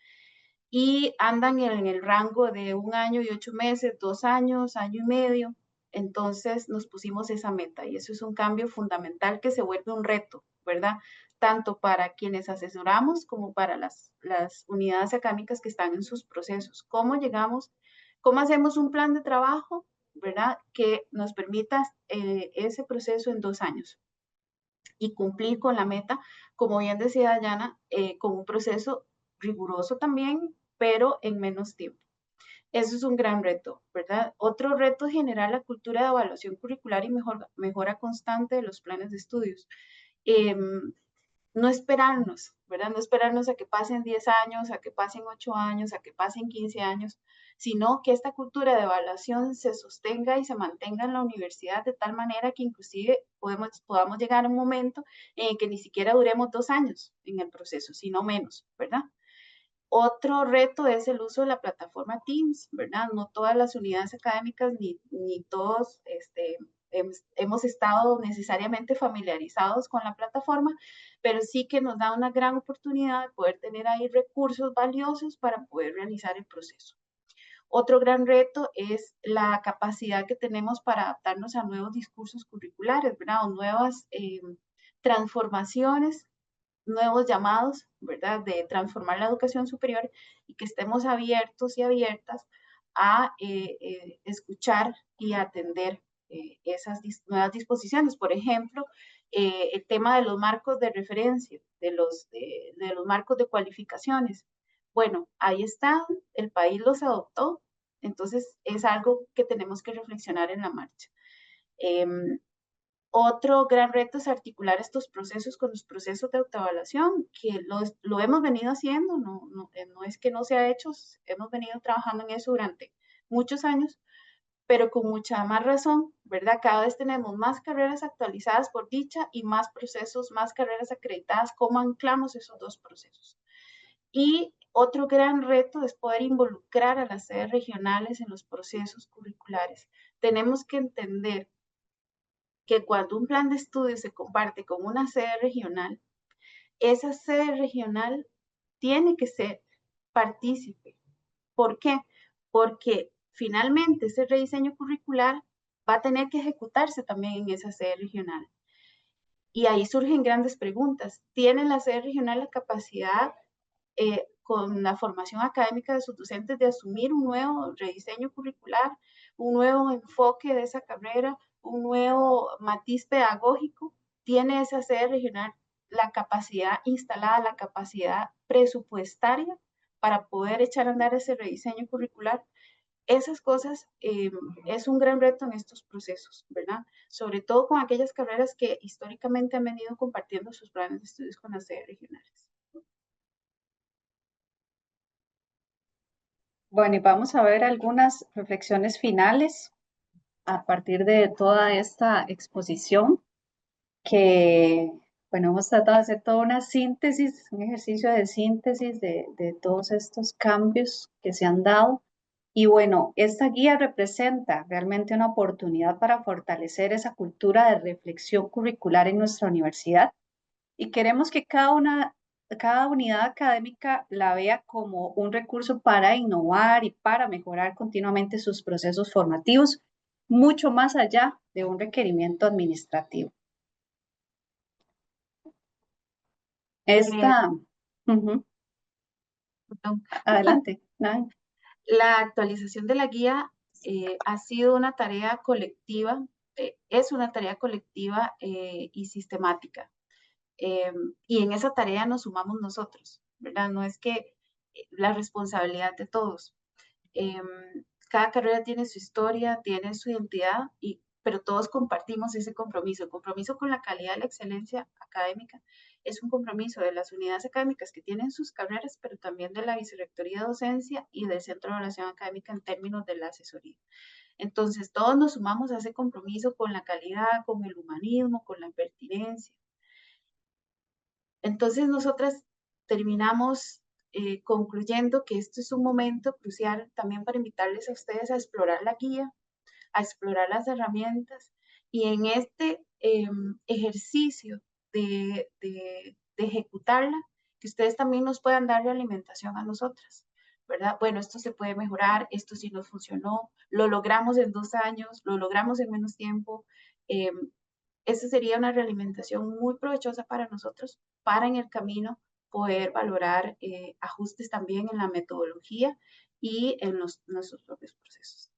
Y andan en el rango de 1 año y 8 meses, 2 años, año y medio. Entonces nos pusimos esa meta y eso es un cambio fundamental que se vuelve un reto, ¿verdad? Tanto para quienes asesoramos como para las unidades académicas que están en sus procesos. ¿Cómo llegamos ¿Cómo hacemos un plan de trabajo, verdad, que nos permita ese proceso en 2 años y cumplir con la meta, como bien decía Dayana, con un proceso riguroso también, pero en menos tiempo? Eso es un gran reto, ¿verdad? Otro reto es generar la cultura de evaluación curricular y mejora constante de los planes de estudios. No esperarnos, ¿verdad? No esperarnos a que pasen 10 años, a que pasen 8 años, a que pasen 15 años, sino que esta cultura de evaluación se sostenga y se mantenga en la universidad de tal manera que inclusive podamos llegar a un momento en el que ni siquiera duremos 2 años en el proceso, sino menos, ¿verdad? Otro reto es el uso de la plataforma Teams, ¿verdad? No todas las unidades académicas ni todos hemos estado necesariamente familiarizados con la plataforma, pero sí que nos da una gran oportunidad de poder tener ahí recursos valiosos para poder realizar el proceso. Otro gran reto es la capacidad que tenemos para adaptarnos a nuevos discursos curriculares, ¿verdad? O nuevas transformaciones, nuevos llamados, ¿verdad? De transformar la educación superior y que estemos abiertos y abiertas a escuchar y atender esas nuevas disposiciones. Por ejemplo, el tema de los marcos de referencia, de los marcos de cualificaciones. Bueno, ahí están, el país los adoptó, entonces es algo que tenemos que reflexionar en la marcha. Otro gran reto es articular estos procesos con los procesos de autoevaluación, que lo hemos venido haciendo, no es que no se ha hecho, hemos venido trabajando en eso durante muchos años, pero con mucha más razón, ¿verdad? Cada vez tenemos más carreras actualizadas por dicha y más procesos, más carreras acreditadas. ¿Cómo anclamos esos dos procesos? Y otro gran reto es poder involucrar a las sedes regionales en los procesos curriculares. Tenemos que entender que cuando un plan de estudio se comparte con una sede regional, esa sede regional tiene que ser partícipe. ¿Por qué? Porque finalmente ese rediseño curricular va a tener que ejecutarse también en esa sede regional. Y ahí surgen grandes preguntas. ¿Tiene la sede regional la capacidad, con la formación académica de sus docentes, de asumir un nuevo rediseño curricular, un nuevo enfoque de esa carrera, un nuevo matiz pedagógico? ¿Tiene esa sede regional la capacidad instalada, la capacidad presupuestaria para poder echar a andar ese rediseño curricular? Esas cosas es un gran reto en estos procesos, ¿verdad? Sobre todo con aquellas carreras que históricamente han venido compartiendo sus planes de estudios con las sedes regionales. Bueno, y vamos a ver algunas reflexiones finales a partir de toda esta exposición que, bueno, hemos tratado de hacer toda una síntesis, un ejercicio de síntesis de todos estos cambios que se han dado. Y bueno, esta guía representa realmente una oportunidad para fortalecer esa cultura de reflexión curricular en nuestra universidad y queremos que cada unidad académica la vea como un recurso para innovar y para mejorar continuamente sus procesos formativos, mucho más allá de un requerimiento administrativo. Esta, adelante. La actualización de la guía ha sido una tarea colectiva, es una tarea colectiva y sistemática. Y en esa tarea nos sumamos nosotros, ¿verdad? No es que la responsabilidad de todos. Cada carrera tiene su historia, tiene su identidad, pero todos compartimos ese compromiso. El compromiso con la calidad y la excelencia académica es un compromiso de las unidades académicas que tienen sus carreras, pero también de la Vicerrectoría de Docencia y del Centro de Evaluación Académica en términos de la asesoría. Entonces, todos nos sumamos a ese compromiso con la calidad, con el humanismo, con la pertinencia. Entonces, nosotras terminamos concluyendo que esto es un momento crucial también para invitarles a ustedes a explorar la guía, a explorar las herramientas y en este ejercicio de ejecutarla, que ustedes también nos puedan dar alimentación a nosotras, ¿verdad? Bueno, esto se puede mejorar, esto sí nos funcionó, lo logramos en 2 años, lo logramos en menos tiempo. Esa sería una realimentación muy provechosa para nosotros, para en el camino poder valorar ajustes también en la metodología y en nuestros propios procesos.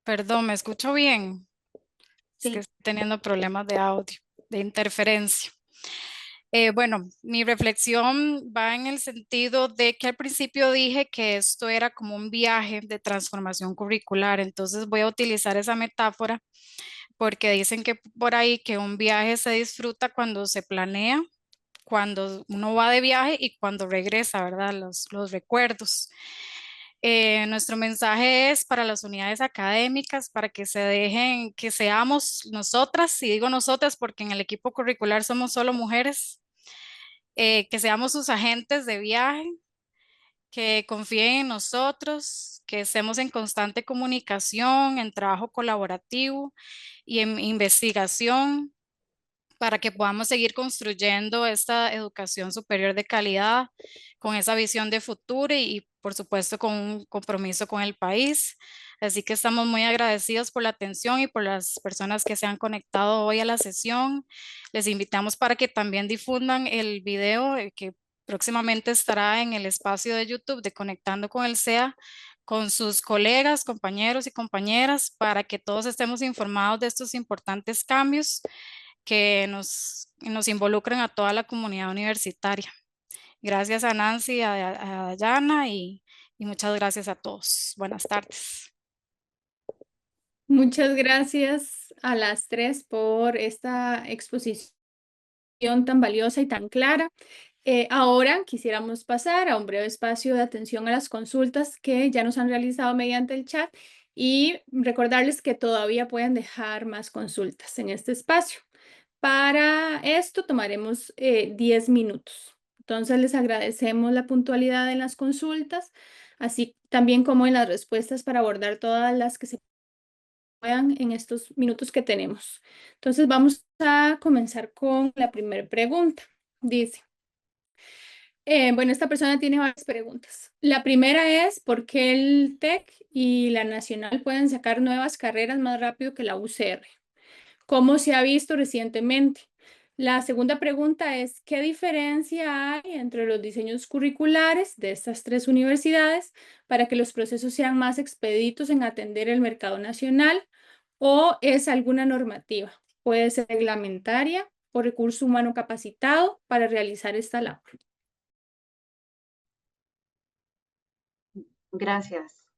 Perdón, ¿me escucho bien? Es que Sí. estoy teniendo problemas de audio, de interferencia. Bueno, mi reflexión va en el sentido de que al principio dije que esto era como un viaje de transformación curricular, entonces voy a utilizar esa metáfora porque dicen que por ahí que un viaje se disfruta cuando se planea, cuando uno va de viaje y cuando regresa, ¿verdad? Los recuerdos. Nuestro mensaje es para las unidades académicas, para que se dejen, que seamos nosotras, y digo nosotras porque en el equipo curricular somos solo mujeres, que seamos sus agentes de viaje, que confíen en nosotros, que estemos en constante comunicación, en trabajo colaborativo y en investigación para que podamos seguir construyendo esta educación superior de calidad con esa visión de futuro y por supuesto con un compromiso con el país. Así que estamos muy agradecidos por la atención y por las personas que se han conectado hoy a la sesión. Les invitamos para que también difundan el video que próximamente estará en el espacio de YouTube de Conectando con el SEA con sus colegas, compañeros y compañeras para que todos estemos informados de estos importantes cambios que nos involucran a toda la comunidad universitaria. Gracias a Nancy, a Dayana y muchas gracias a todos. Buenas tardes. Muchas gracias a las tres por esta exposición tan valiosa y tan clara. Ahora quisiéramos pasar a un breve espacio de atención a las consultas que ya nos han realizado mediante el chat y recordarles que todavía pueden dejar más consultas en este espacio. Para esto tomaremos 10 minutos. Entonces les agradecemos la puntualidad en las consultas, así también como en las respuestas para abordar todas las que se puedan en estos minutos que tenemos. Entonces vamos a comenzar con la primera pregunta. Dice, bueno, esta persona tiene varias preguntas. La primera es, ¿por qué el TEC y la Nacional pueden sacar nuevas carreras más rápido que la UCR? ¿Cómo se ha visto recientemente? La segunda pregunta es, ¿qué diferencia hay entre los diseños curriculares de estas tres universidades para que los procesos sean más expeditos en atender el mercado nacional? ¿O es alguna normativa? Puede ser reglamentaria o recurso humano capacitado para realizar esta labor. Gracias,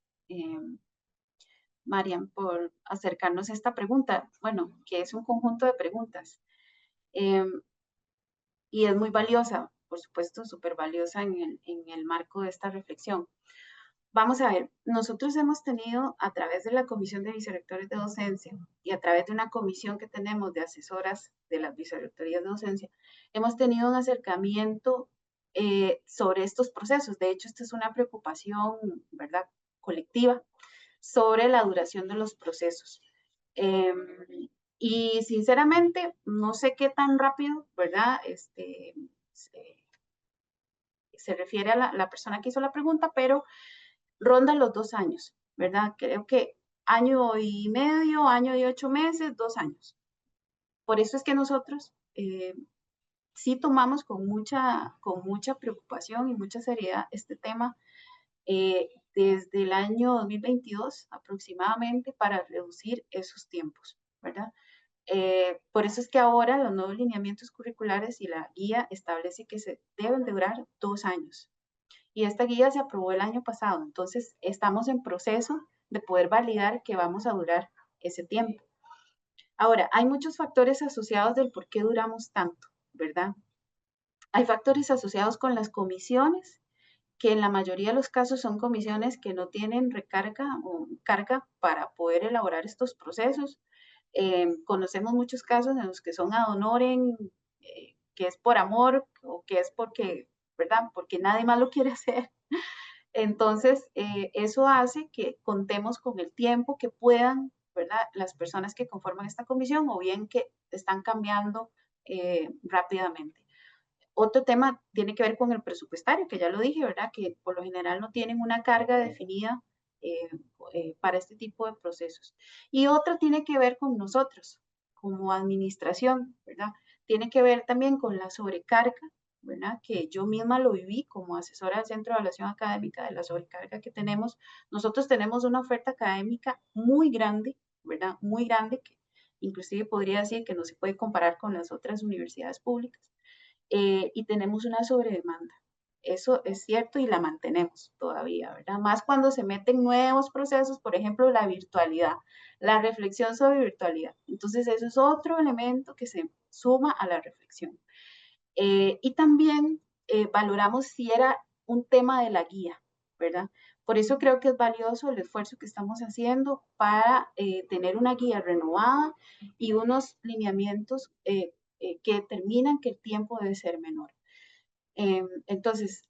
Mariam, por acercarnos a esta pregunta. Bueno, que es un conjunto de preguntas. Y es muy valiosa, por supuesto, súper valiosa en el marco de esta reflexión. Vamos a ver, nosotros hemos tenido a través de la Comisión de Vicerrectores de Docencia y a través de una comisión que tenemos de asesoras de las vicerrectorías de docencia, hemos tenido un acercamiento sobre estos procesos. De hecho, esta es una preocupación, ¿verdad?, colectiva sobre la duración de los procesos. Y sinceramente, no sé qué tan rápido, ¿verdad? Se refiere a la persona que hizo la pregunta, pero ronda los 2 años, ¿verdad? Creo que año y medio, año y 8 meses, 2 años. Por eso es que nosotros sí tomamos con mucha preocupación y mucha seriedad este tema desde el año 2022 aproximadamente para reducir esos tiempos, ¿verdad? Por eso es que ahora los nuevos lineamientos curriculares y la guía establece que se deben de durar 2 años. Y esta guía se aprobó el año pasado, entonces estamos en proceso de poder validar que vamos a durar ese tiempo. Ahora, hay muchos factores asociados del por qué duramos tanto, ¿verdad? Hay factores asociados con las comisiones, que en la mayoría de los casos son comisiones que no tienen recarga o carga para poder elaborar estos procesos. Conocemos muchos casos en los que son ad honorem, que es por amor o que es porque, ¿verdad? Porque nadie más lo quiere hacer. Entonces, eso hace que contemos con el tiempo que puedan, ¿verdad?, las personas que conforman esta comisión o bien que están cambiando rápidamente. Otro tema tiene que ver con el presupuestario, que ya lo dije, ¿verdad?, que por lo general no tienen una carga definida para este tipo de procesos. Y otra tiene que ver con nosotros, como administración, ¿verdad? tiene que ver también con la sobrecarga, ¿verdad? Que yo misma lo viví como asesora del Centro de Evaluación Académica, de la sobrecarga que tenemos. Nosotros tenemos una oferta académica muy grande, ¿verdad? Muy grande, que inclusive podría decir que no se puede comparar con las otras universidades públicas. Y tenemos una sobredemanda. Eso es cierto y la mantenemos todavía, ¿verdad? Más cuando se meten nuevos procesos, por ejemplo, la virtualidad, la reflexión sobre virtualidad. Entonces, eso es otro elemento que se suma a la reflexión. Y también valoramos si era un tema de la guía, ¿verdad? Por eso creo que es valioso el esfuerzo que estamos haciendo para tener una guía renovada y unos lineamientos que determinan que el tiempo debe ser menor. Entonces,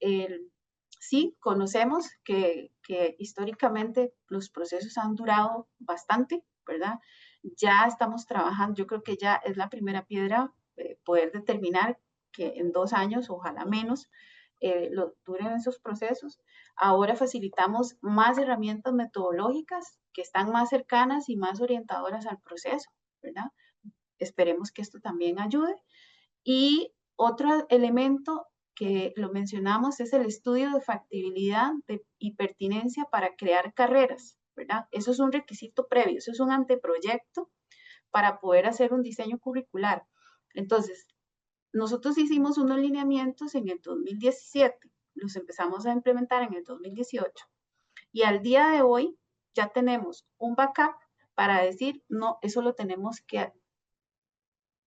sí, conocemos que históricamente los procesos han durado bastante, ¿verdad? Ya estamos trabajando, yo creo que ya es la primera piedra poder determinar que en 2 años, ojalá menos, duren esos procesos. Ahora facilitamos más herramientas metodológicas que están más cercanas y más orientadoras al proceso, ¿verdad? Esperemos que esto también ayude. Y otro elemento que lo mencionamos es el estudio de factibilidad y pertinencia para crear carreras, ¿verdad? Eso es un requisito previo, eso es un anteproyecto para poder hacer un diseño curricular. Entonces, nosotros hicimos unos lineamientos en el 2017, los empezamos a implementar en el 2018 y al día de hoy ya tenemos un backup para decir, no, eso lo tenemos que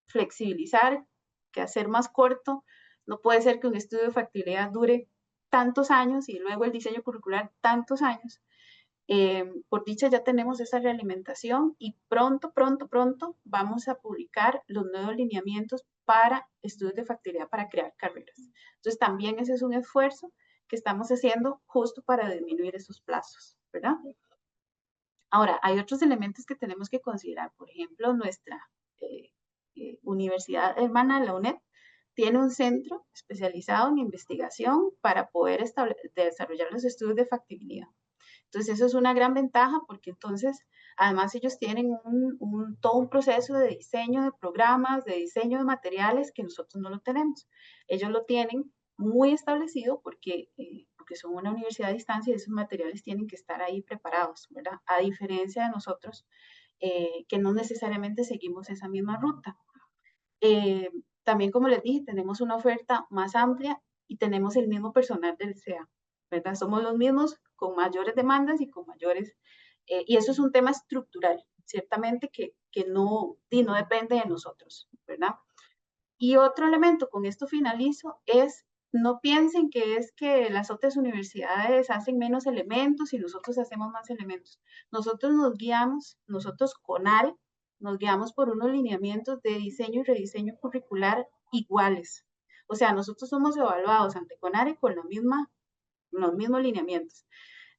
flexibilizar, que hacer más corto. No puede ser que un estudio de factibilidad dure tantos años y luego el diseño curricular tantos años. Por dicha ya tenemos esa realimentación y pronto vamos a publicar los nuevos lineamientos para estudios de factibilidad para crear carreras. Entonces también ese es un esfuerzo que estamos haciendo justo para disminuir esos plazos, ¿verdad? Ahora, hay otros elementos que tenemos que considerar. Por ejemplo, nuestra universidad hermana, la UNED, tiene un centro especializado en investigación para poder desarrollar los estudios de factibilidad. Entonces, eso es una gran ventaja porque entonces, además, ellos tienen todo un proceso de diseño de programas, de diseño de materiales que nosotros no lo tenemos. Ellos lo tienen muy establecido porque son una universidad a distancia y esos materiales tienen que estar ahí preparados, ¿verdad? A diferencia de nosotros, que no necesariamente seguimos esa misma ruta. También, como les dije, tenemos una oferta más amplia y tenemos el mismo personal del SEA, ¿verdad? Somos los mismos con mayores demandas y con mayores, y eso es un tema estructural, ciertamente que no depende de nosotros, ¿verdad? Y otro elemento, con esto finalizo, es no piensen que es que las otras universidades hacen menos elementos y nosotros hacemos más elementos. Nosotros nosotros CONARE, nos guiamos por unos lineamientos de diseño y rediseño curricular iguales. O sea, nosotros somos evaluados ante CONARE con los mismos lineamientos.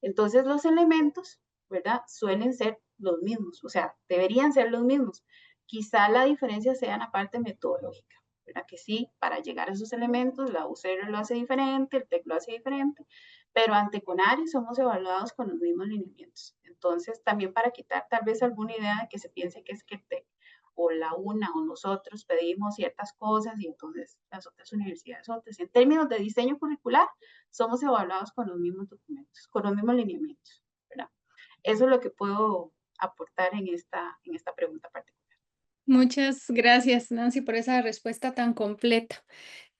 Entonces, los elementos, ¿verdad? Suelen ser los mismos, o sea, deberían ser los mismos. Quizá la diferencia sea en la parte metodológica, ¿verdad? Que sí, para llegar a esos elementos, la UCR lo hace diferente, el TEC lo hace diferente, pero ante CONARE somos evaluados con los mismos lineamientos. Entonces, también para quitar tal vez alguna idea de que se piense que es que el TEC o la UNA o nosotros pedimos ciertas cosas y entonces las otras universidades otras. En términos de diseño curricular, somos evaluados con los mismos documentos, con los mismos lineamientos, ¿verdad? Eso es lo que puedo aportar en esta pregunta particular. Muchas gracias, Nancy, por esa respuesta tan completa.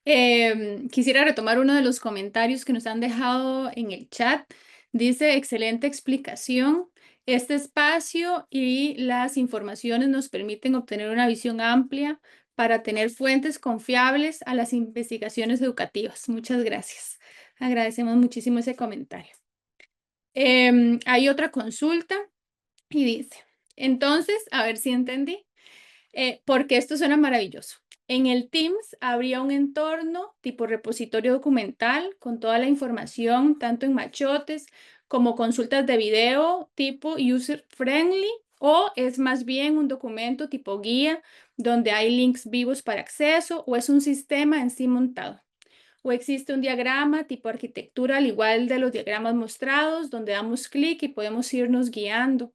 Quisiera retomar uno de los comentarios que nos han dejado en el chat. Dice, excelente explicación. Este espacio y las informaciones nos permiten obtener una visión amplia para tener fuentes confiables a las investigaciones educativas. Muchas gracias. Agradecemos muchísimo ese comentario. Hay otra consulta y dice, entonces, a ver si entendí. Porque esto suena maravilloso. En el Teams habría un entorno tipo repositorio documental con toda la información, tanto en machotes como consultas de video tipo user friendly, o es más bien un documento tipo guía donde hay links vivos para acceso, o es un sistema en sí montado. O existe un diagrama tipo arquitectura al igual de los diagramas mostrados donde damos clic y podemos irnos guiando.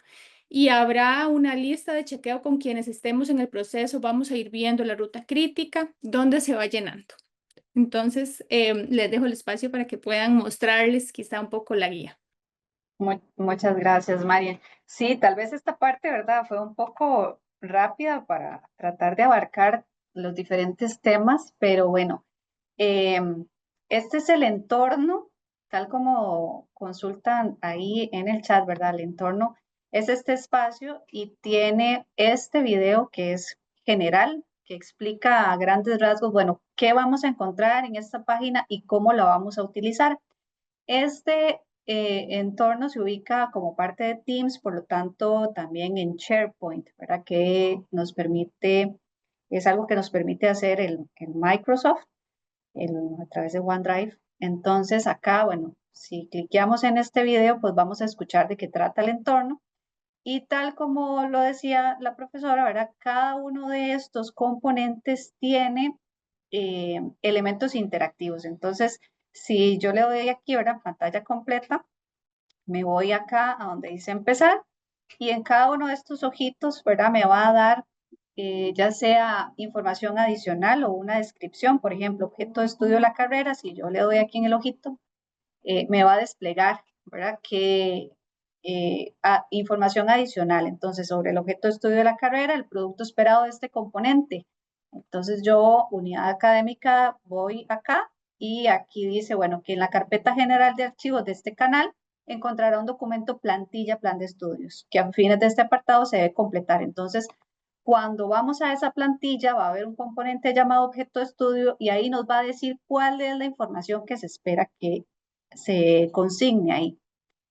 y habrá una lista de chequeo con quienes estemos en el proceso. Vamos a ir viendo la ruta crítica, dónde se va llenando. Entonces, les dejo el espacio para que puedan mostrarles quizá un poco la guía. Muchas gracias, Marian. Sí, tal vez esta parte, ¿verdad? Fue un poco rápida para tratar de abarcar los diferentes temas, pero bueno, este es el entorno, tal como consultan ahí en el chat, ¿verdad? El entorno es este espacio y tiene este video que es general, que explica a grandes rasgos, bueno, qué vamos a encontrar en esta página y cómo la vamos a utilizar. Este entorno se ubica como parte de Teams, por lo tanto también en SharePoint, ¿verdad? Que nos permite, es algo que nos permite hacer el Microsoft a través de OneDrive. Entonces acá, bueno, si cliqueamos en este video, pues vamos a escuchar de qué trata el entorno. Y tal como lo decía la profesora, ¿verdad? Cada uno de estos componentes tiene elementos interactivos. Entonces, si yo le doy aquí, ¿verdad? Pantalla completa, me voy acá a donde dice empezar y en cada uno de estos ojitos, ¿verdad? Me va a dar ya sea información adicional o una descripción, por ejemplo, objeto de estudio de la carrera, si yo le doy aquí en el ojito, me va a desplegar, ¿verdad? Que información adicional, entonces, sobre el objeto de estudio de la carrera, el producto esperado de este componente. Entonces yo, unidad académica, voy acá y aquí dice, bueno, que en la carpeta general de archivos de este canal encontrará un documento plantilla, plan de estudios, que a fines de este apartado se debe completar. Entonces, cuando vamos a esa plantilla va a haber un componente llamado objeto de estudio y ahí nos va a decir cuál es la información que se espera que se consigne ahí.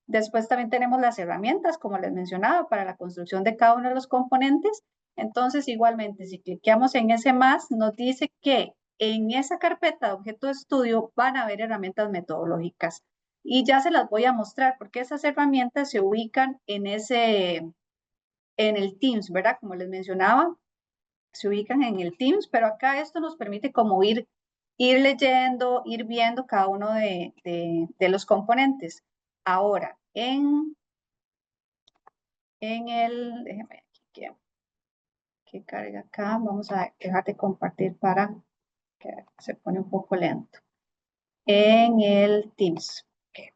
Después también tenemos las herramientas, como les mencionaba, para la construcción de cada uno de los componentes. Entonces, igualmente, si cliqueamos en ese más, nos dice que en esa carpeta de objeto de estudio van a haber herramientas metodológicas. Y ya se las voy a mostrar porque esas herramientas se ubican en el Teams, ¿verdad? Como les mencionaba, se ubican en el Teams, pero acá esto nos permite como ir leyendo, ir viendo cada uno de los componentes. Ahora, en el, déjenme ver aquí que carga acá, vamos a dejar de compartir para que se pone un poco lento. En el Teams. Okay.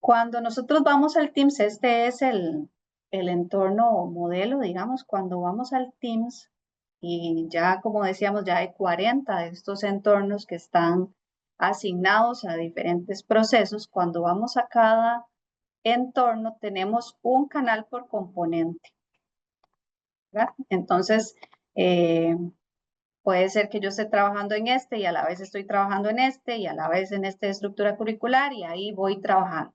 Cuando nosotros vamos al Teams, este es el entorno modelo, digamos, cuando vamos al Teams, y ya como decíamos, ya hay 40 de estos entornos que están asignados a diferentes procesos. Cuando vamos a cada entorno, tenemos un canal por componente, ¿verdad? Entonces, puede ser que yo esté trabajando en este y a la vez estoy trabajando en este y a la vez en este de estructura curricular y ahí voy trabajando.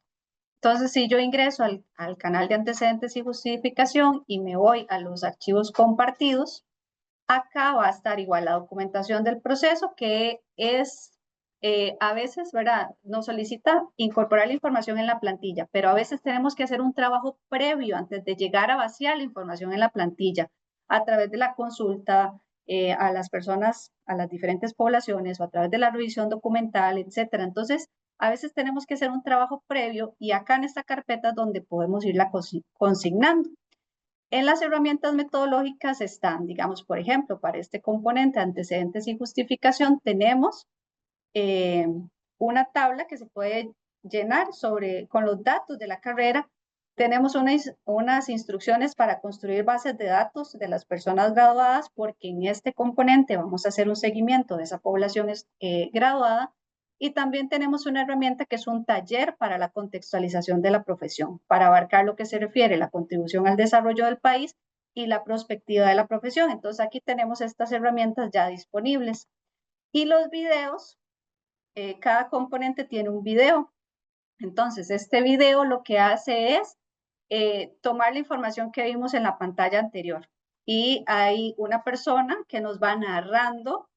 Entonces, si yo ingreso al canal de antecedentes y justificación y me voy a los archivos compartidos, acá va a estar igual la documentación del proceso, que es, a veces, ¿verdad? Nos solicita incorporar la información en la plantilla, pero a veces tenemos que hacer un trabajo previo antes de llegar a vaciar la información en la plantilla a través de la consulta a las personas, a las diferentes poblaciones o a través de la revisión documental, etcétera. Entonces, a veces tenemos que hacer un trabajo previo y acá en esta carpeta es donde podemos irla consignando. En las herramientas metodológicas están, digamos, por ejemplo, para este componente antecedentes y justificación tenemos una tabla que se puede llenar con los datos de la carrera. Tenemos unas instrucciones para construir bases de datos de las personas graduadas, porque en este componente vamos a hacer un seguimiento de esa población graduada. Y también tenemos una herramienta que es un taller para la contextualización de la profesión, para abarcar lo que se refiere a la contribución al desarrollo del país y la perspectiva de la profesión. Entonces aquí tenemos estas herramientas ya disponibles. Y los videos, cada componente tiene un video. Entonces este video lo que hace es tomar la información que vimos en la pantalla anterior. Y hay una persona que nos va narrando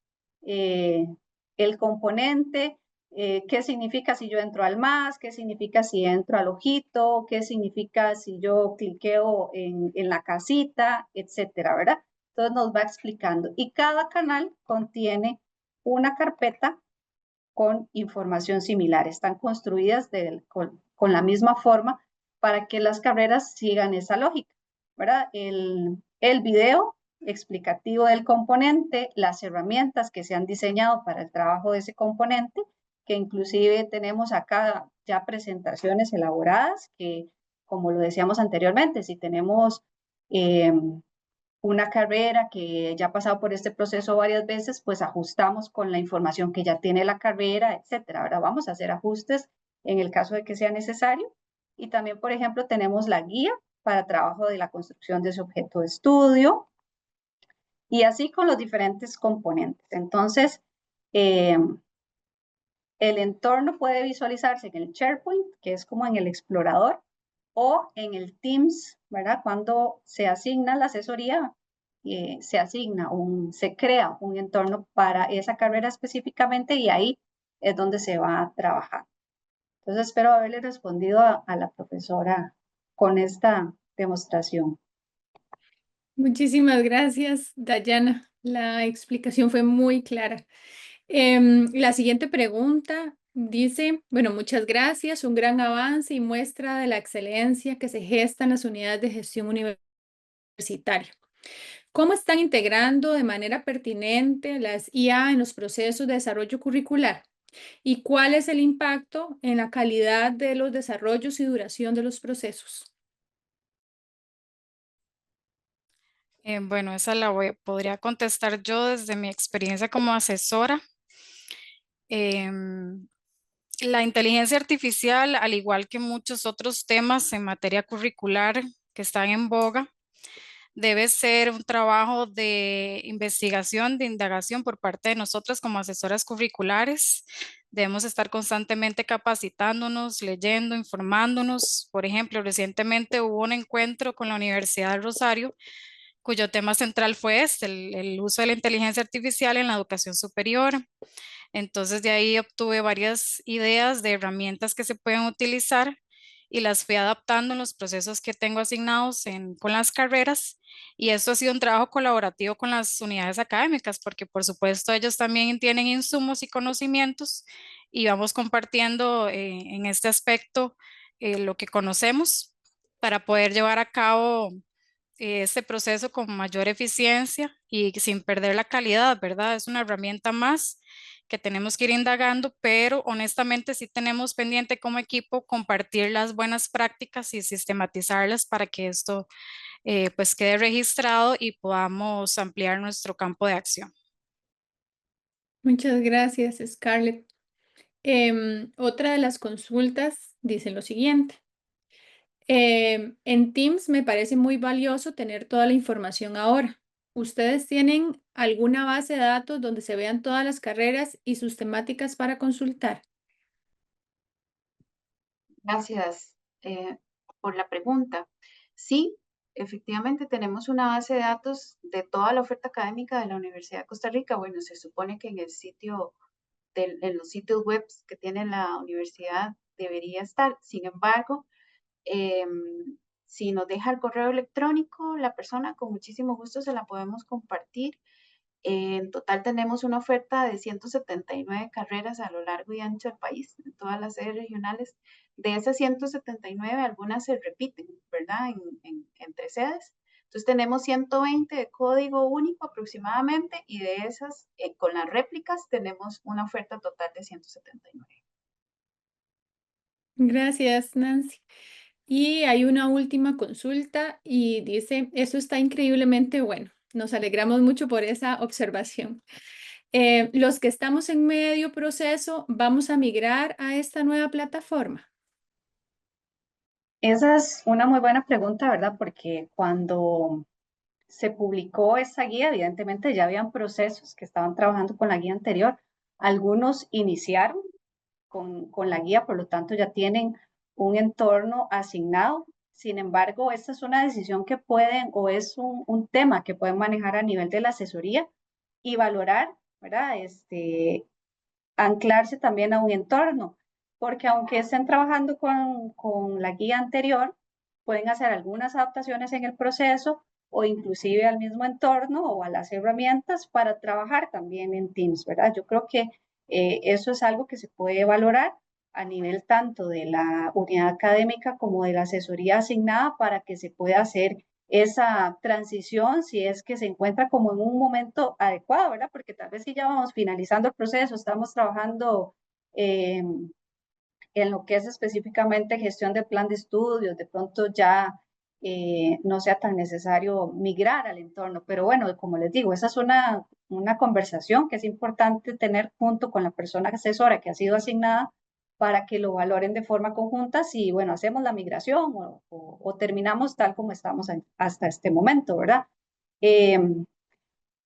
el componente, qué significa si yo entro al más, qué significa si entro al ojito, qué significa si yo cliqueo en la casita, etcétera, ¿verdad? Entonces nos va explicando. Y cada canal contiene una carpeta con información similar. Están construidas con la misma forma para que las carreras sigan esa lógica, ¿verdad? El video explicativo del componente, las herramientas que se han diseñado para el trabajo de ese componente, que inclusive tenemos acá ya presentaciones elaboradas, que como lo decíamos anteriormente, si tenemos una carrera que ya ha pasado por este proceso varias veces, pues ajustamos con la información que ya tiene la carrera, etcétera. Ahora vamos a hacer ajustes en el caso de que sea necesario. Y también, por ejemplo, tenemos la guía para trabajo de la construcción de ese objeto de estudio, y así con los diferentes componentes. Entonces, el entorno puede visualizarse en el SharePoint, que es como en el explorador, o en el Teams, ¿verdad? Cuando se asigna la asesoría, se crea un entorno para esa carrera específicamente, y ahí es donde se va a trabajar. Entonces, espero haberle respondido a la profesora con esta demostración. Muchísimas gracias, Dayana. La explicación fue muy clara. La siguiente pregunta dice, bueno, muchas gracias, un gran avance y muestra de la excelencia que se gesta en las unidades de gestión universitaria. ¿Cómo están integrando de manera pertinente las IA en los procesos de desarrollo curricular? ¿Y cuál es el impacto en la calidad de los desarrollos y duración de los procesos? Bueno, esa podría contestar yo desde mi experiencia como asesora. La inteligencia artificial, al igual que muchos otros temas en materia curricular que están en boga, debe ser un trabajo de investigación, de indagación por parte de nosotras como asesoras curriculares. Debemos estar constantemente capacitándonos, leyendo, informándonos. Por ejemplo, recientemente hubo un encuentro con la Universidad del Rosario, cuyo tema central fue el uso de la inteligencia artificial en la educación superior. Entonces de ahí obtuve varias ideas de herramientas que se pueden utilizar y las fui adaptando en los procesos que tengo asignados con las carreras. Y esto ha sido un trabajo colaborativo con las unidades académicas, porque por supuesto ellos también tienen insumos y conocimientos, y vamos compartiendo en este aspecto lo que conocemos para poder llevar a cabo este proceso con mayor eficiencia y sin perder la calidad, ¿verdad? Es una herramienta más que tenemos que ir indagando, pero honestamente sí tenemos pendiente como equipo compartir las buenas prácticas y sistematizarlas para que esto pues quede registrado y podamos ampliar nuestro campo de acción. Muchas gracias, Scarlett. Otra de las consultas dice lo siguiente. En Teams me parece muy valioso tener toda la información ahora. ¿Ustedes tienen alguna base de datos donde se vean todas las carreras y sus temáticas para consultar? Gracias por la pregunta. Sí, efectivamente tenemos una base de datos de toda la oferta académica de la Universidad de Costa Rica. Bueno, se supone que en el sitio, en los sitios web que tiene la universidad debería estar. Sin embargo, si nos deja el correo electrónico, la persona con muchísimo gusto se la podemos compartir. En total tenemos una oferta de 179 carreras a lo largo y ancho del país, en todas las sedes regionales. De esas 179, algunas se repiten, ¿verdad? Entre sedes. Entonces tenemos 120 de código único aproximadamente, y de esas, con las réplicas, tenemos una oferta total de 179. Gracias, Nancy. Y hay una última consulta y dice, eso está increíblemente bueno. Nos alegramos mucho por esa observación. Los que estamos en medio proceso, ¿vamos a migrar a esta nueva plataforma? Esa es una muy buena pregunta, ¿verdad? Porque cuando se publicó esa guía, evidentemente ya habían procesos que estaban trabajando con la guía anterior. Algunos iniciaron con la guía, por lo tanto ya tienen un entorno asignado. Sin embargo, esta es una decisión que pueden, o es un tema que pueden manejar a nivel de la asesoría y valorar, ¿verdad? Anclarse también a un entorno, porque aunque estén trabajando con la guía anterior, pueden hacer algunas adaptaciones en el proceso, o inclusive al mismo entorno o a las herramientas para trabajar también en Teams, ¿verdad? Yo creo que eso es algo que se puede valorar, a nivel tanto de la unidad académica como de la asesoría asignada para que se pueda hacer esa transición si es que se encuentra como en un momento adecuado, ¿verdad? Porque tal vez si ya vamos finalizando el proceso, estamos trabajando en lo que es específicamente gestión de plan de estudios, de pronto ya no sea tan necesario migrar al entorno. Pero bueno, como les digo, esa es una conversación que es importante tener junto con la persona asesora que ha sido asignada para que lo valoren de forma conjunta si, bueno, hacemos la migración o terminamos tal como estamos hasta este momento, ¿verdad? Eh,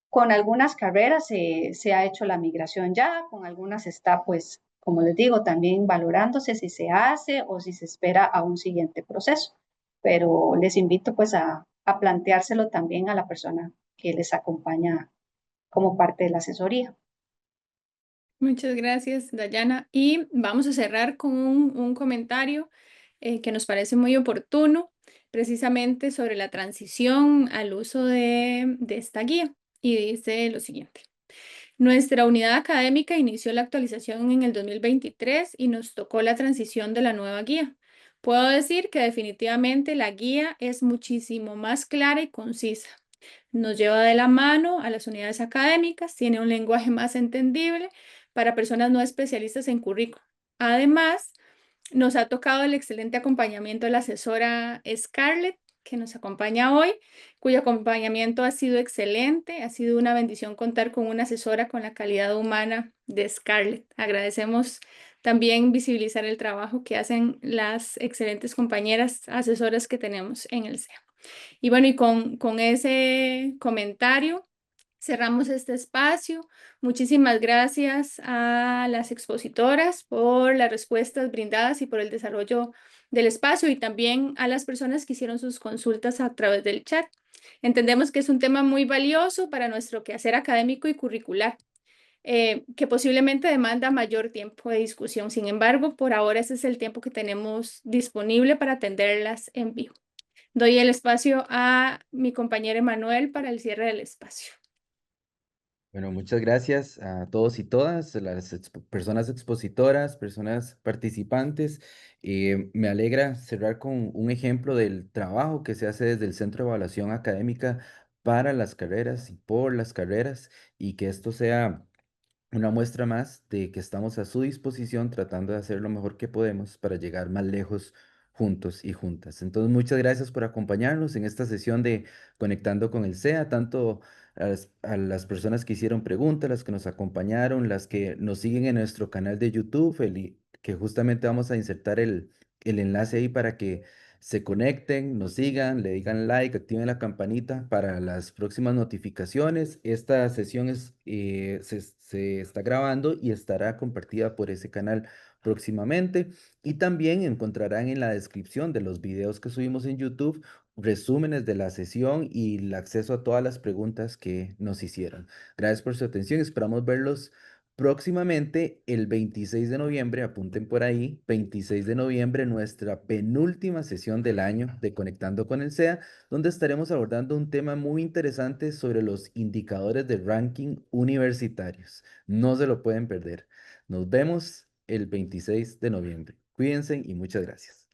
con algunas carreras se ha hecho la migración ya, con algunas está, pues, como les digo, también valorándose si se hace o si se espera a un siguiente proceso. Pero les invito pues a planteárselo también a la persona que les acompaña como parte de la asesoría. Muchas gracias, Dayana. Y vamos a cerrar con un comentario que nos parece muy oportuno, precisamente sobre la transición al uso de esta guía. Y dice lo siguiente. Nuestra unidad académica inició la actualización en el 2023 y nos tocó la transición de la nueva guía. Puedo decir que definitivamente la guía es muchísimo más clara y concisa. Nos lleva de la mano a las unidades académicas, tiene un lenguaje más entendible para personas no especialistas en currículo. Además, nos ha tocado el excelente acompañamiento de la asesora Scarlett, que nos acompaña hoy, cuyo acompañamiento ha sido excelente. Ha sido una bendición contar con una asesora con la calidad humana de Scarlett. Agradecemos también visibilizar el trabajo que hacen las excelentes compañeras asesoras que tenemos en el SEA. Y bueno, y con ese comentario cerramos este espacio. Muchísimas gracias a las expositoras por las respuestas brindadas y por el desarrollo del espacio, y también a las personas que hicieron sus consultas a través del chat. Entendemos que es un tema muy valioso para nuestro quehacer académico y curricular, que posiblemente demanda mayor tiempo de discusión. Sin embargo, por ahora ese es el tiempo que tenemos disponible para atenderlas en vivo. Doy el espacio a mi compañero Emanuel para el cierre del espacio. Bueno, muchas gracias a todos y todas, las personas expositoras, personas participantes. Me alegra cerrar con un ejemplo del trabajo que se hace desde el Centro de Evaluación Académica para las carreras y por las carreras, y que esto sea una muestra más de que estamos a su disposición tratando de hacer lo mejor que podemos para llegar más lejos juntos y juntas. Entonces, muchas gracias por acompañarnos en esta sesión de Conectando con el SEA, tanto a las personas que hicieron preguntas, las que nos acompañaron, las que nos siguen en nuestro canal de YouTube, que justamente vamos a insertar el enlace ahí para que se conecten, nos sigan, le digan like, activen la campanita para las próximas notificaciones. Esta sesión se está grabando y estará compartida por ese canal próximamente. Y también encontrarán en la descripción de los videos que subimos en YouTube resúmenes de la sesión y el acceso a todas las preguntas que nos hicieron. Gracias por su atención. Esperamos verlos próximamente el 26 de noviembre, apunten por ahí, 26 de noviembre, nuestra penúltima sesión del año de Conectando con el SEA, donde estaremos abordando un tema muy interesante sobre los indicadores de ranking universitarios. No se lo pueden perder. Nos vemos el 26 de noviembre. Cuídense y muchas gracias.